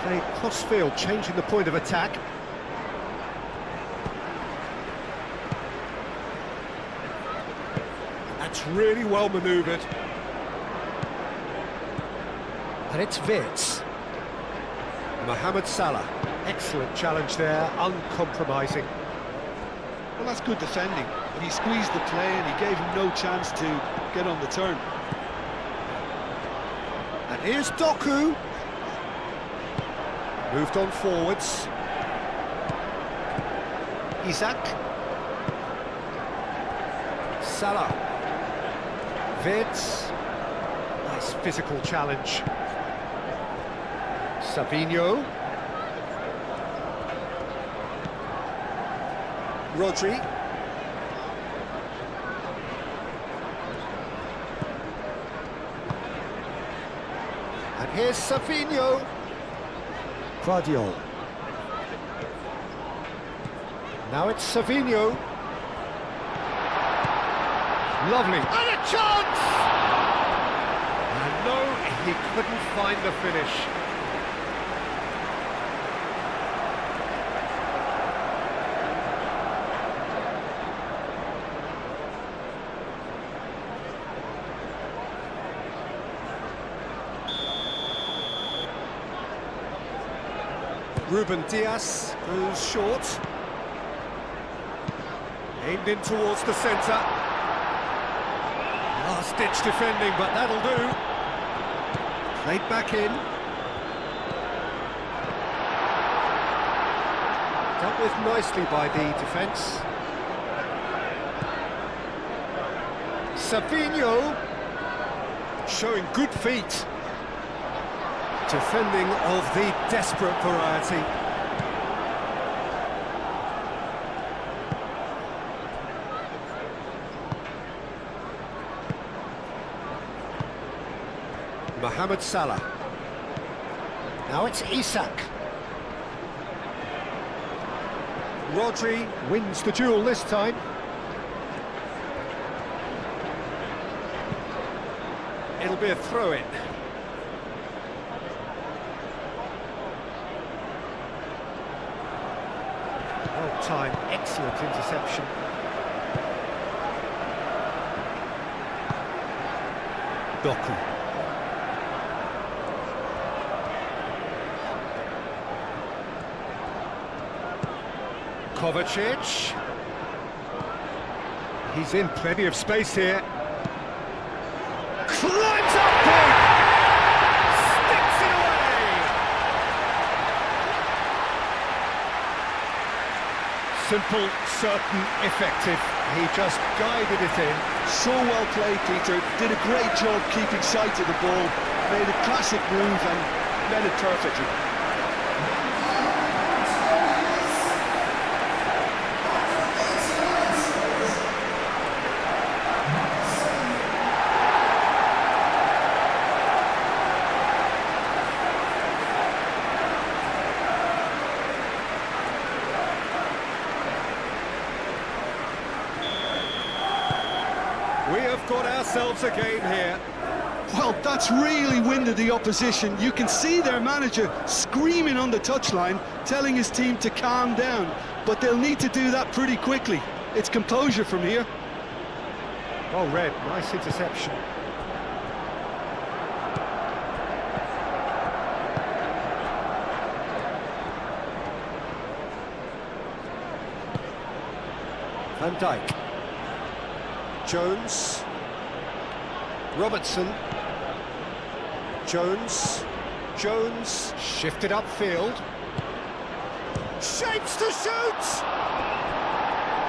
They play cross-field, changing the point of attack. That's really well manoeuvred. And it's Wirtz. Mohamed Salah. Excellent challenge there, uncompromising. Well, that's good defending. He squeezed the play and he gave him no chance to get on the turn. And here's Doku. Moved on forwards. Isak. Salah. Wirtz. Nice physical challenge. Savinho. Rodri. And here's Savinho. Guardiola. Now it's Savinho. Lovely. And a chance! And no, he couldn't find the finish. Ruben Dias goes short. Aimed in towards the centre. Last-ditch defending, but that'll do. Played back in. Dealt with nicely by the defence. Savinho showing good feet. Defending of the desperate variety. Mohamed Salah. Now it's Isak. Rodri wins the duel this time. It'll be a throw-in. Well timed, excellent interception. Doku. Kovacic. He's in plenty of space here. Climbs up big! Sticks it away! Simple, certain, effective. He just guided it in. So well played, Peter. Did a great job keeping sight of the ball. Made a classic move and met it perfectly. We have got ourselves a game here. Well, that's really winded the opposition. You can see their manager screaming on the touchline, telling his team to calm down. But they'll need to do that pretty quickly. It's composure from here. Well read, nice interception. Van Dijk. Jones. Robertson. Jones. Jones shifted upfield. Shapes to shoot!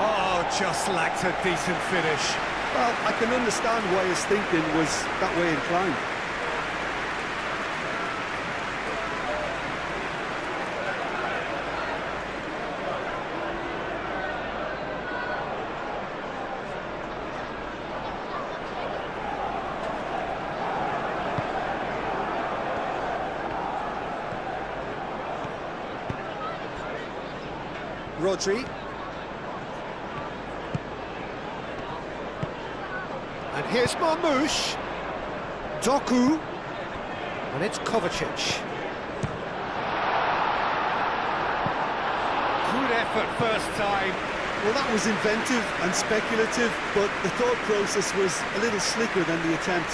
Oh, just lacked a decent finish. Well, I can understand why his thinking was that way inclined. Rodri. And here's Marmoush. Doku. And it's Kovacic. Good effort first time. Well, that was inventive and speculative, but the thought process was a little slicker than the attempt.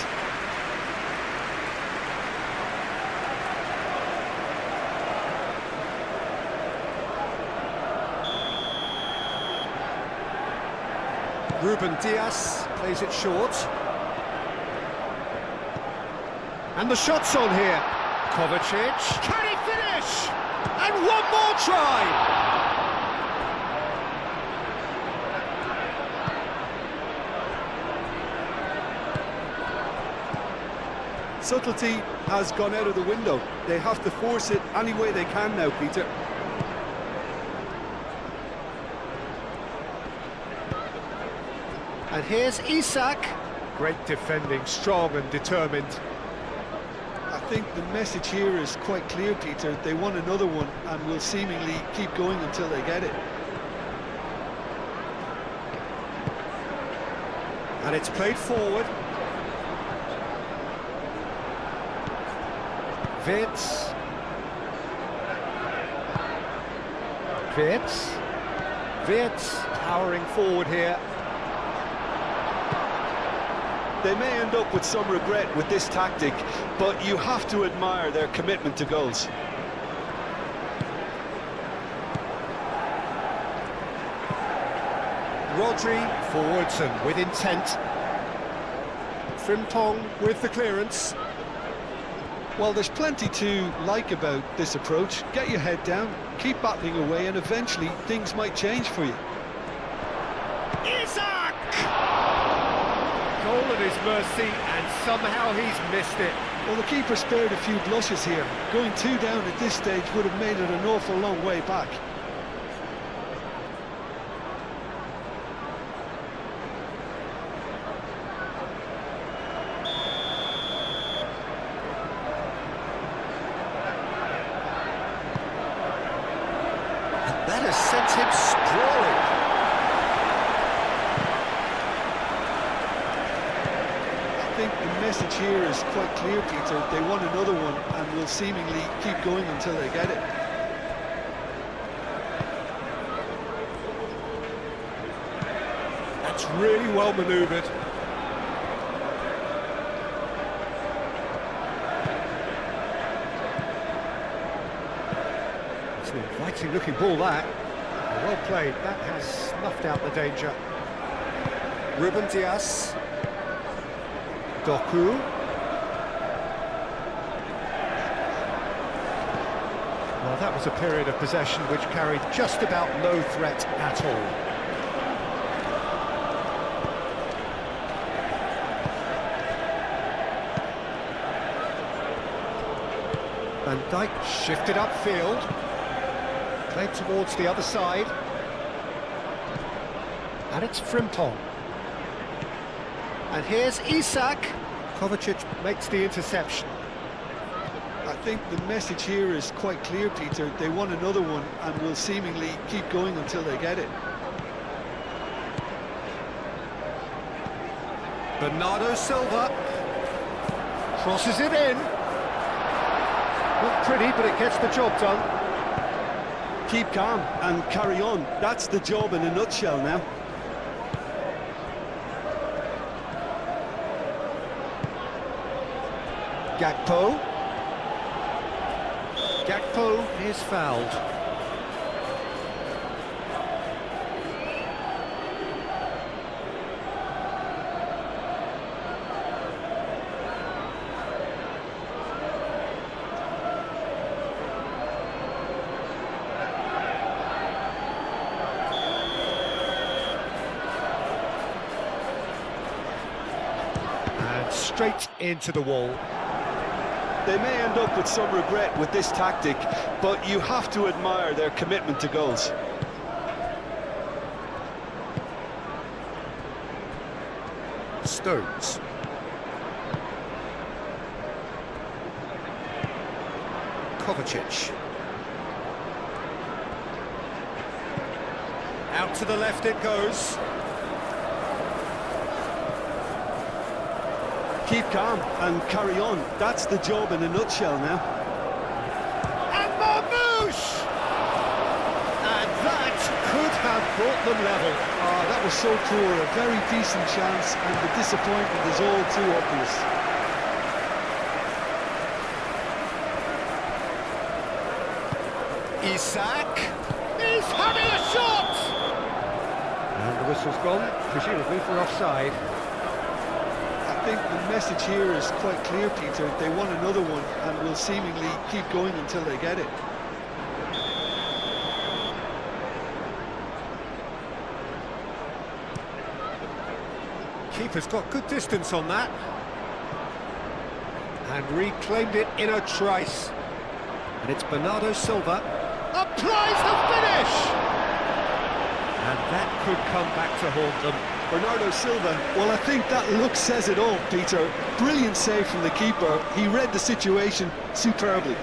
Ruben Dias plays it short. And the shot's on here. Kovacic. Can he finish? And one more try! Subtlety has gone out of the window. They have to force it any way they can now, Peter. And here's Isak. Great defending, strong and determined. I think the message here is quite clear, Peter. They want another one and will seemingly keep going until they get it. And it's played forward. Wirtz. Wirtz powering forward here. They may end up with some regret with this tactic, but you have to admire their commitment to goals. Rodri forwards and with intent. Frimpong with the clearance. Well, there's plenty to like about this approach. Get your head down, keep battling away, and eventually things might change for you. Isak! Goal at his mercy, and somehow he's missed it. Well, the keeper spared a few blushes here. Going 2 down at this stage would have made it an awful long way back. That has sent him sprawling. I think the message here is quite clear, Peter. They want another one and will seemingly keep going until they get it. That's really well manoeuvred. It's an inviting looking ball, that. Well played, that has snuffed out the danger. Ruben Dias. Doku. Well, that was a period of possession which carried just about no threat at all. Van Dijk shifted upfield. Played towards the other side. And it's Frimpong. And here's Isak. Kovacic makes the interception. I think the message here is quite clear, Peter. They want another one and will seemingly keep going until they get it. Bernardo Silva. Crosses it in. Not pretty, but it gets the job done. Keep calm and carry on. That's the job in a nutshell now. Gakpo. Gakpo is fouled. And straight into the wall. They may end up with some regret with this tactic, but you have to admire their commitment to goals. Stones. Kovacic. Out to the left it goes. Keep calm and carry on. That's the job in a nutshell now. And Marmouche! And that could have brought them level. That was so poor, a very decent chance, and the disappointment is all too obvious. Isak, he's having a shot! And the whistle's gone, presumably for offside. I think the message here is quite clear, Peter. They want another one and will seemingly keep going until they get it. Keeper's got good distance on that. And reclaimed it in a trice. And it's Bernardo Silva. Applies the finish! And that could come back to haunt them. Bernardo Silva, well, I think that look says it all, Peter. Brilliant save from the keeper. He read the situation superbly.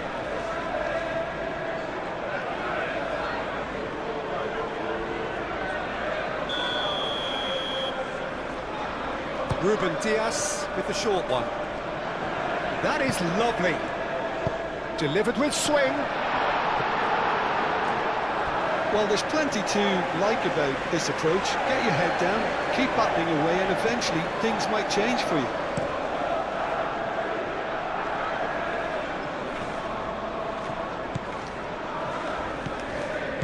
Ruben Dias with the short one. That is lovely. Delivered with swing. Well, there's plenty to like about this approach. Get your head down, keep battling away, and eventually things might change for you.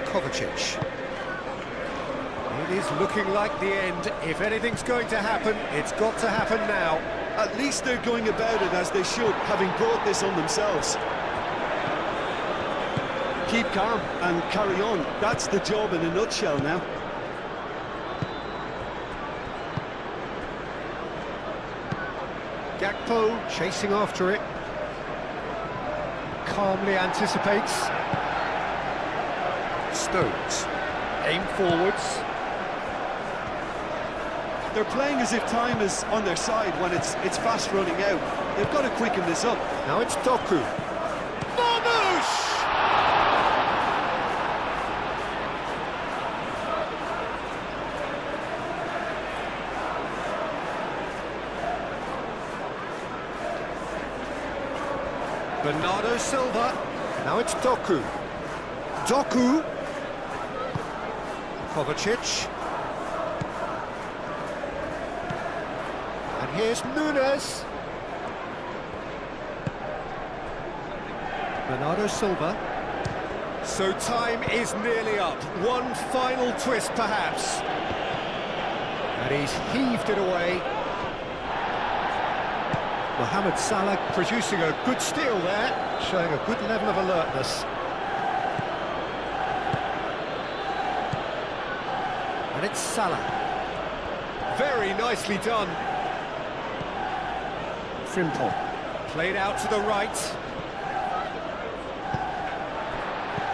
Kovacic. It is looking like the end. If anything's going to happen, it's got to happen now. At least they're going about it as they should, having brought this on themselves. Keep calm and carry on. That's the job in a nutshell now. Gakpo chasing after it. Calmly anticipates. Stones. Aim forwards. They're playing as if time is on their side when it's fast running out. They've got to quicken this up. Now it's Doku. Marmoush! Bernardo Silva. Now it's Doku. Doku. Kovacic. And here's Nunes. Bernardo Silva. So time is nearly up. One final twist, perhaps. And he's heaved it away. Mohamed Salah producing a good steal there, showing a good level of alertness. And it's Salah. Very nicely done. Frimpong. Played out to the right.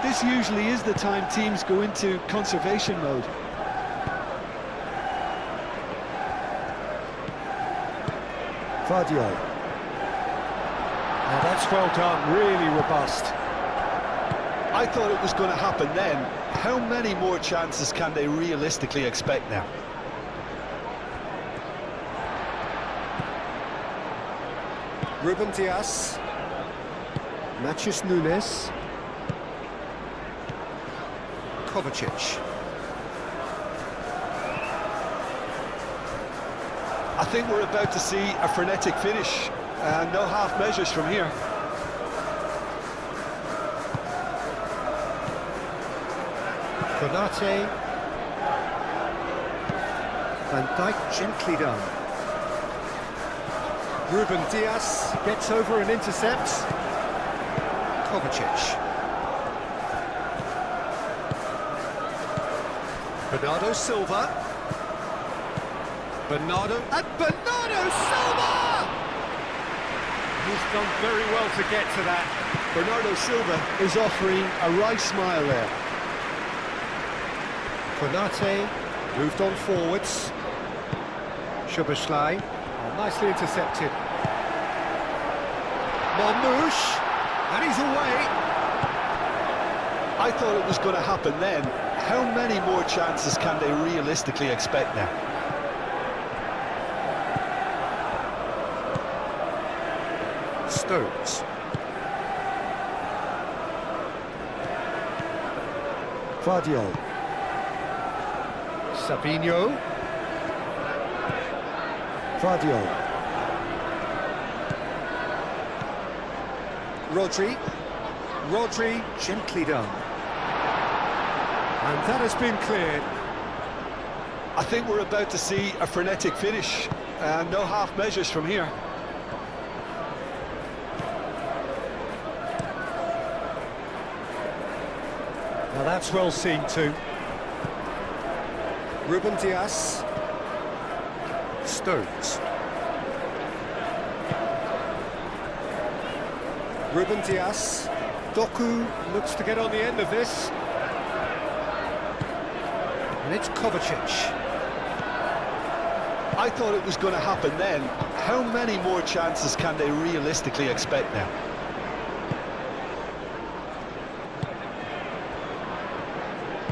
This usually is the time teams go into conservation mode. Vardio. Now that's well done, really robust. I thought it was going to happen then. How many more chances can they realistically expect now? Ruben Dias. Matheus Nunes. Kovacic. I think we're about to see a frenetic finish. No half measures from here. Konate. Van Dijk gently done. Ruben Dias gets over and intercepts. Kovacic. Bernardo Silva. Bernardo Silva! He's done very well to get to that. Bernardo Silva is offering a wry smile there. Konate moved on forwards. Szoboszlai, nicely intercepted. Marmoush, and he's away. I thought it was going to happen then. How many more chances can they realistically expect now? Stones. Vardio. Savinho. Claudio. Rodri, gently done. And that has been cleared. I think we're about to see a frenetic finish, and no half measures from here. Now that's well seen too. Ruben Dias. Stones. Ruben Dias. Doku looks to get on the end of this. And it's Kovacic. I thought it was going to happen then. How many more chances can they realistically expect now?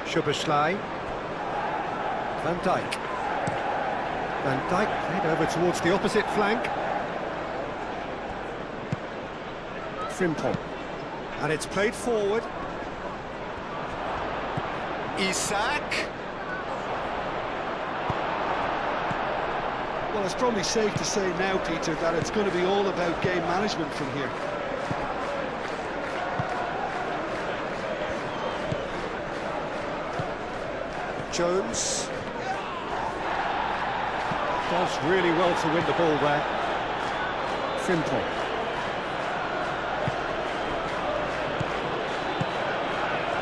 Szoboszlai. Van Dijk. Van Dijk played over towards the opposite flank. Frimpong. And it's played forward. Isak. Well, it's probably safe to say now, Peter, that it's going to be all about game management from here. Jones. Does really well to win the ball there. Frimpong.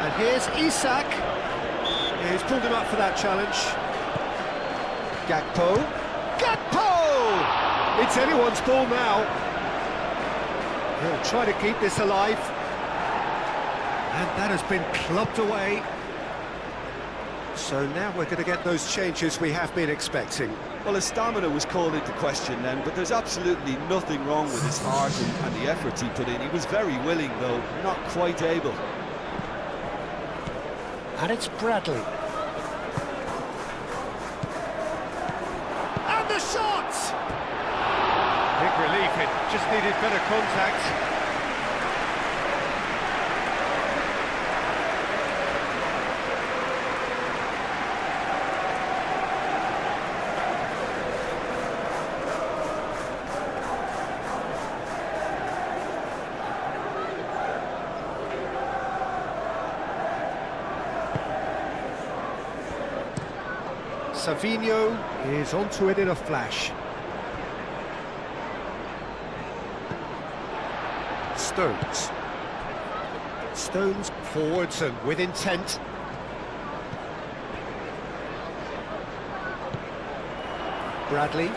And here's Isak. He's pulled him up for that challenge. Gakpo. It's anyone's ball now. He'll try to keep this alive. And that has been clubbed away. So now we're going to get those changes we have been expecting. Well, his stamina was called into question then, but there's absolutely nothing wrong with his heart and the efforts he put in. He was very willing, though, not quite able. And it's Bradley. And the shot! Big relief, it just needed better contact. Savinho is onto it in a flash. Stones forwards and with intent. Bradley.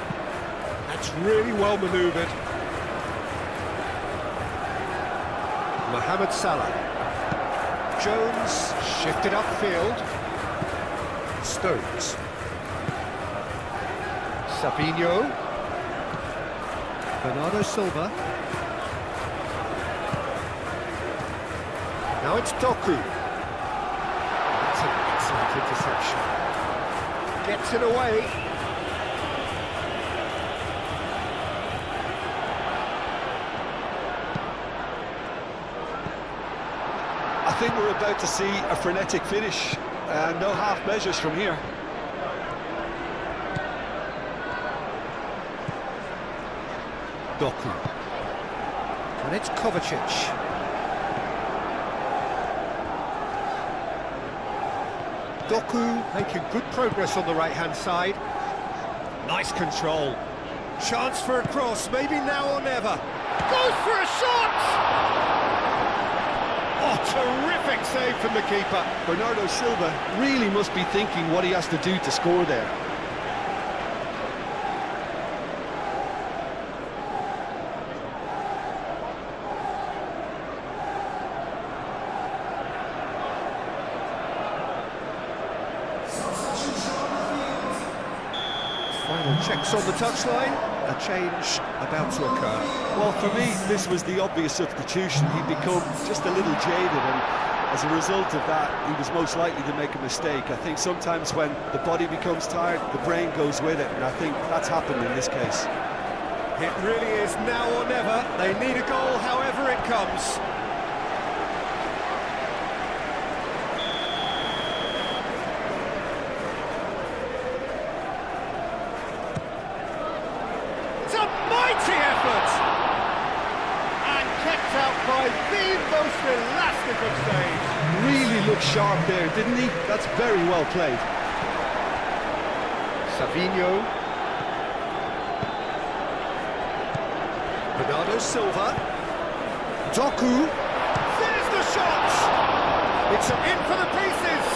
That's really well manoeuvred. Mohamed Salah. Jones shifted upfield. Stones. Savinho. Bernardo Silva. Now it's Doku. That's an excellent interception. Gets it away. I think we're about to see a frenetic finish, and no half measures from here. Doku. And it's Kovacic. Doku making good progress on the right-hand side. Nice control. Chance for a cross, maybe now or never. Goes for a shot! Oh, terrific save from the keeper. Bernardo Silva really must be thinking what he has to do to score there. Final checks on the touchline. A change about to occur. Well, for me, this was the obvious substitution. He'd become just a little jaded, and as a result of that, he was most likely to make a mistake. I think sometimes when the body becomes tired, the brain goes with it, and I think that's happened in this case. It really is now or never. They need a goal however it comes. Elastic of save. Really looked sharp there, didn't he? That's very well played. Savinho. Bernardo Silva. Doku. There's the shot! It's in for the pieces!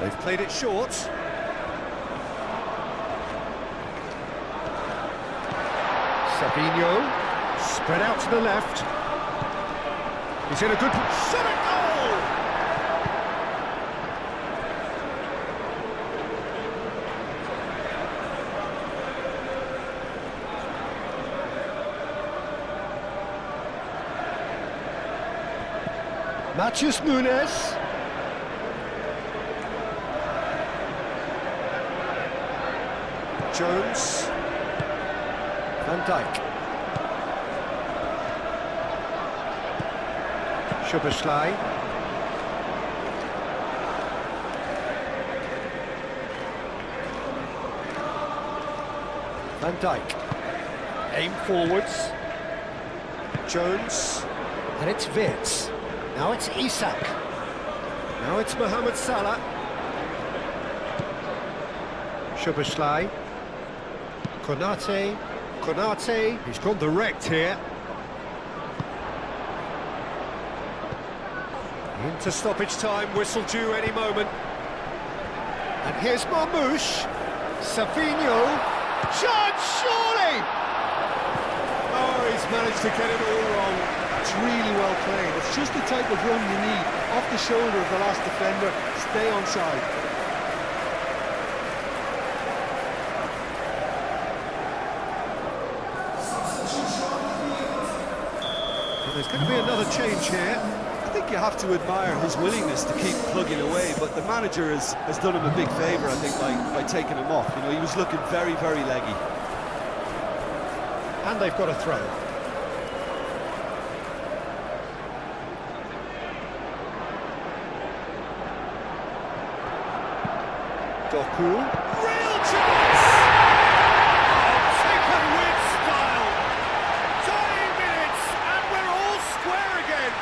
They've played it short. Savinho, spread out to the left. He's in a good... Shot at goal! Matheus Nunes. Jones, Van Dijk, Szoboszlai, Van Dijk, aim forwards, Jones, and it's Wirtz, now it's Isak, now it's Mohamed Salah, Szoboszlai, Konate, he's gone direct here. Into stoppage time, whistle due any moment. And here's Marmoush, Savinho, chance surely! Oh, he's managed to get it all wrong. It's really well played. It's just the type of run you need. Off the shoulder of the last defender, stay onside. There's going to be another change here. I think you have to admire his willingness to keep plugging away, but the manager has done him a big favour, I think, by taking him off. You know, he was looking very, very leggy. And they've got a throw. Doku. Real chance! Taken with style. Dying minutes, and we're all square again.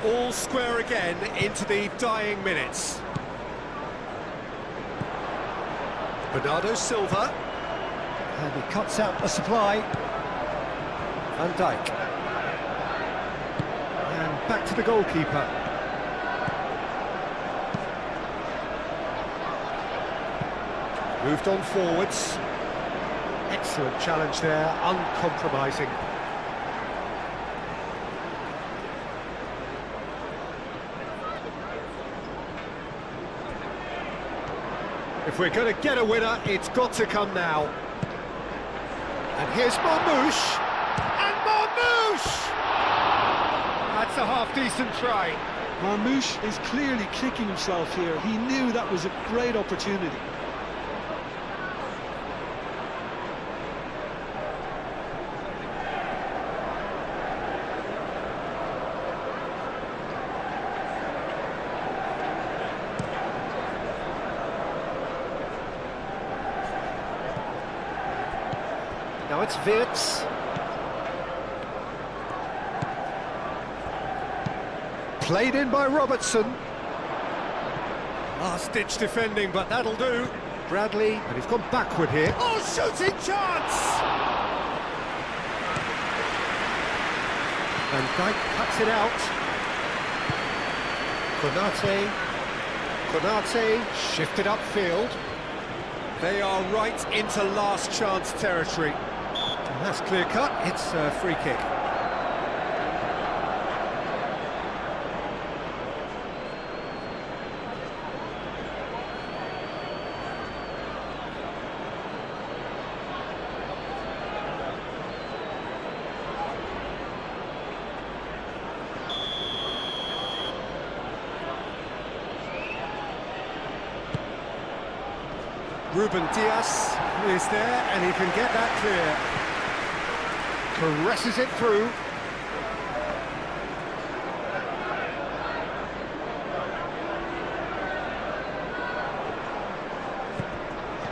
All square again into the dying minutes. Bernardo Silva. And he cuts out the supply. Van Dijk. And back to the goalkeeper. Moved on forwards. Excellent challenge there, uncompromising. If we're going to get a winner, it's got to come now. And here's Marmoush. And Marmoush! That's a half-decent try. Marmoush is clearly kicking himself here. He knew that was a great opportunity. Now it's Wirtz. Played in by Robertson. Last-ditch defending, but that'll do. Bradley, and he's gone backward here. Oh, shooting chance! Van Dijk cuts it out. Konate shifted upfield. They are right into last chance territory. And that's clear cut, it's a free kick. Ruben Dias is there, and he can get that clear. Caresses it through.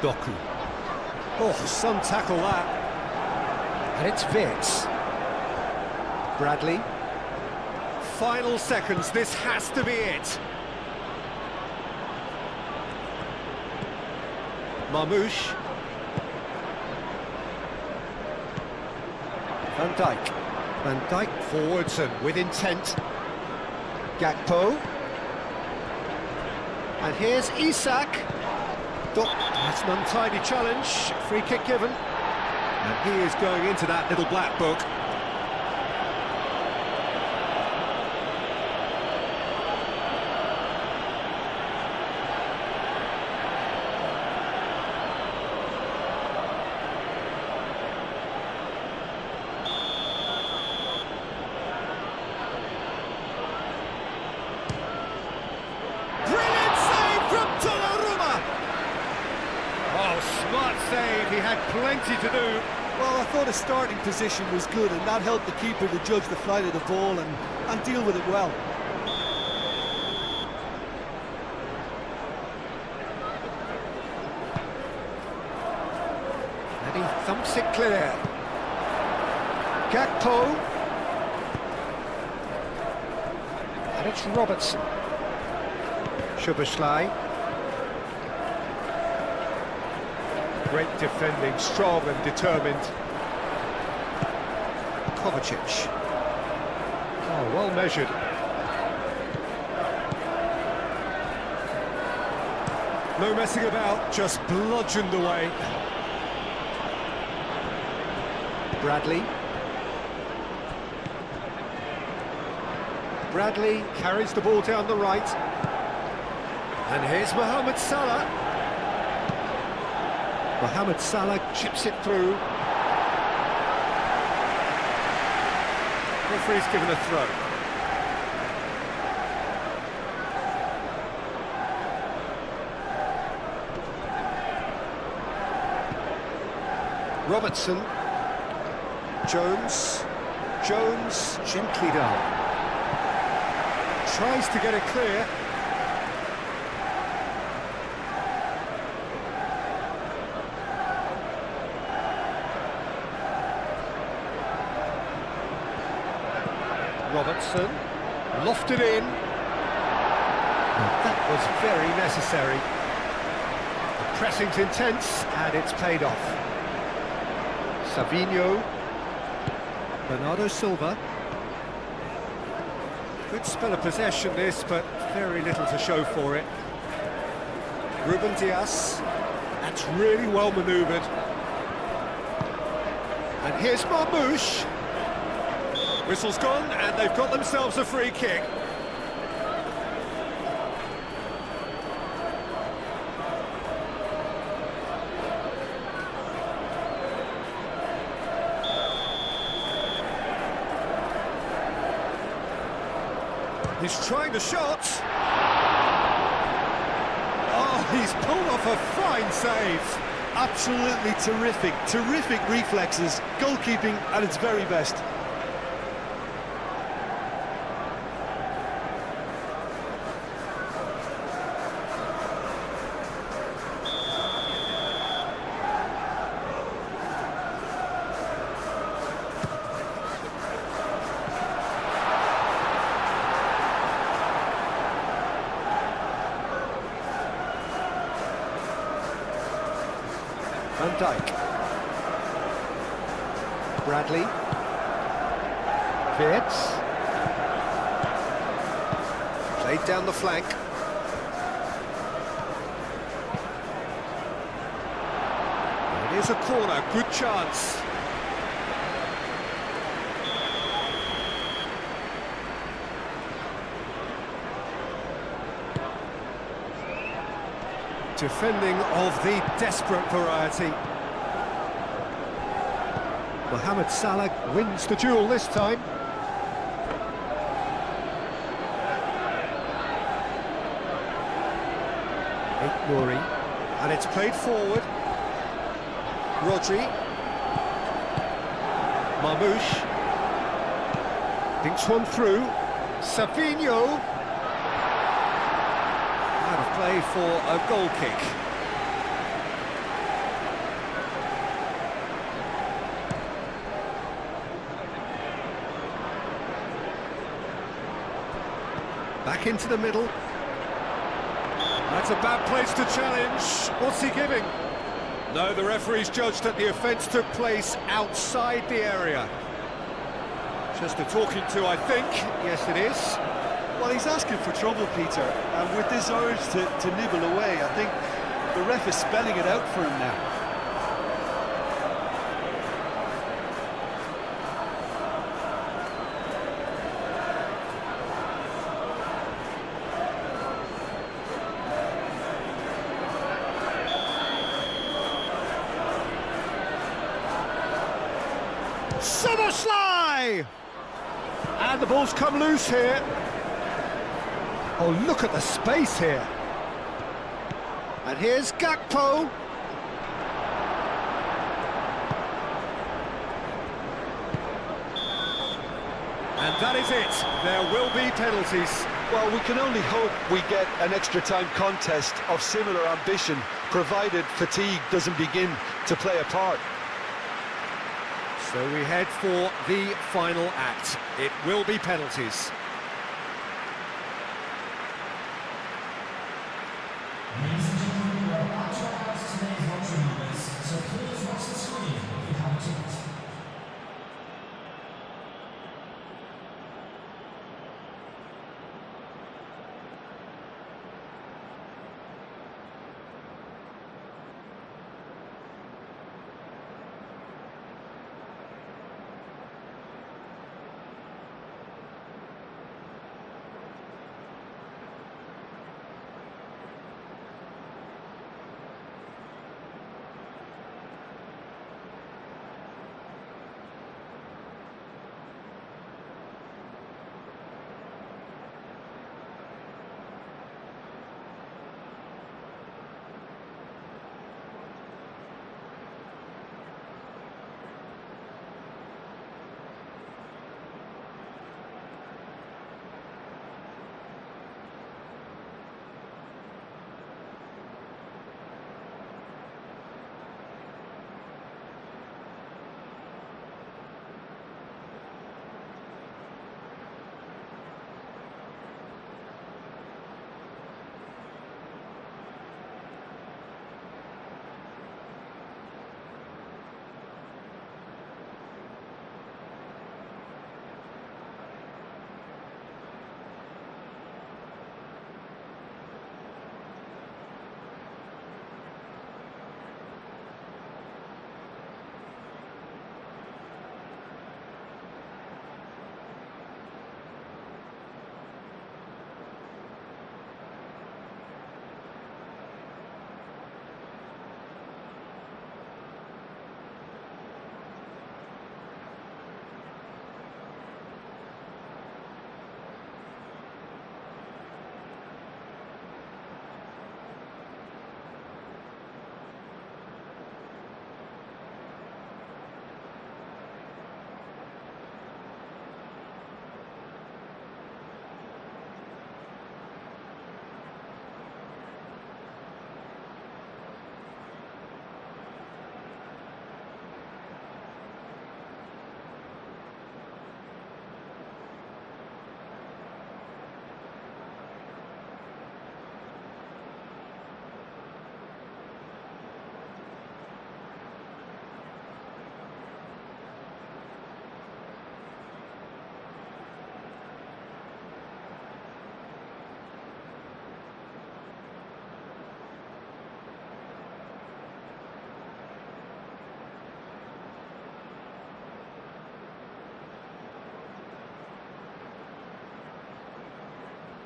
Doku. Oh, some tackle that. And it's Vitz. Bradley. Final seconds, this has to be it. Marmoush. Van Dijk. Van Dijk forwards and with intent. Gakpo. And here's Isak. That's an untidy challenge. Free kick given. And he is going into that little black book. Smart save, he had plenty to do. Well, I thought his starting position was good, and that helped the keeper to judge the flight of the ball and deal with it well. And he thumps it clear. Gakpo. And it's Robertson. Szoboszlai. Great defending, strong and determined. Kovacic. Oh, well measured. No messing about, just bludgeoned away. Bradley. Bradley carries the ball down the right. And here's Mohamed Salah. Mohamed Salah chips it through. Referee's given a throw. Robertson. Jones. Jones gently down. Tries to get it clear. Robertson, lofted in. That was very necessary. The pressing's intense, and it's paid off. Savinho. Bernardo Silva. Good spell of possession this, but very little to show for it. Ruben Dias. That's really well manoeuvred. And here's Marmoush. Whistle's gone, and they've got themselves a free kick. He's trying the shot. Oh, he's pulled off a fine save. Absolutely terrific, terrific reflexes, goalkeeping at its very best. Van Dijk. Bradley. Wirtz. Played down the flank. It is a corner, good chance. Defending of the desperate variety. Mohamed Salah wins the duel this time. Nouri, and it's played forward. Rodri. Marmoush. Dinks one through. Savinho. Out of play for a goal kick. Back into the middle. That's a bad place to challenge. What's he giving? No, the referee's judged that the offence took place outside the area. Just a talking to, I think. Yes, it is. Well, he's asking for trouble, Peter, and with this urge to nibble away, I think the ref is spelling it out for him now. Summerslide! And the ball's come loose here. Oh, look at the space here. And here's Gakpo. And that is it. There will be penalties. Well, we can only hope we get an extra-time contest of similar ambition, provided fatigue doesn't begin to play a part. So we head for the final act. It will be penalties.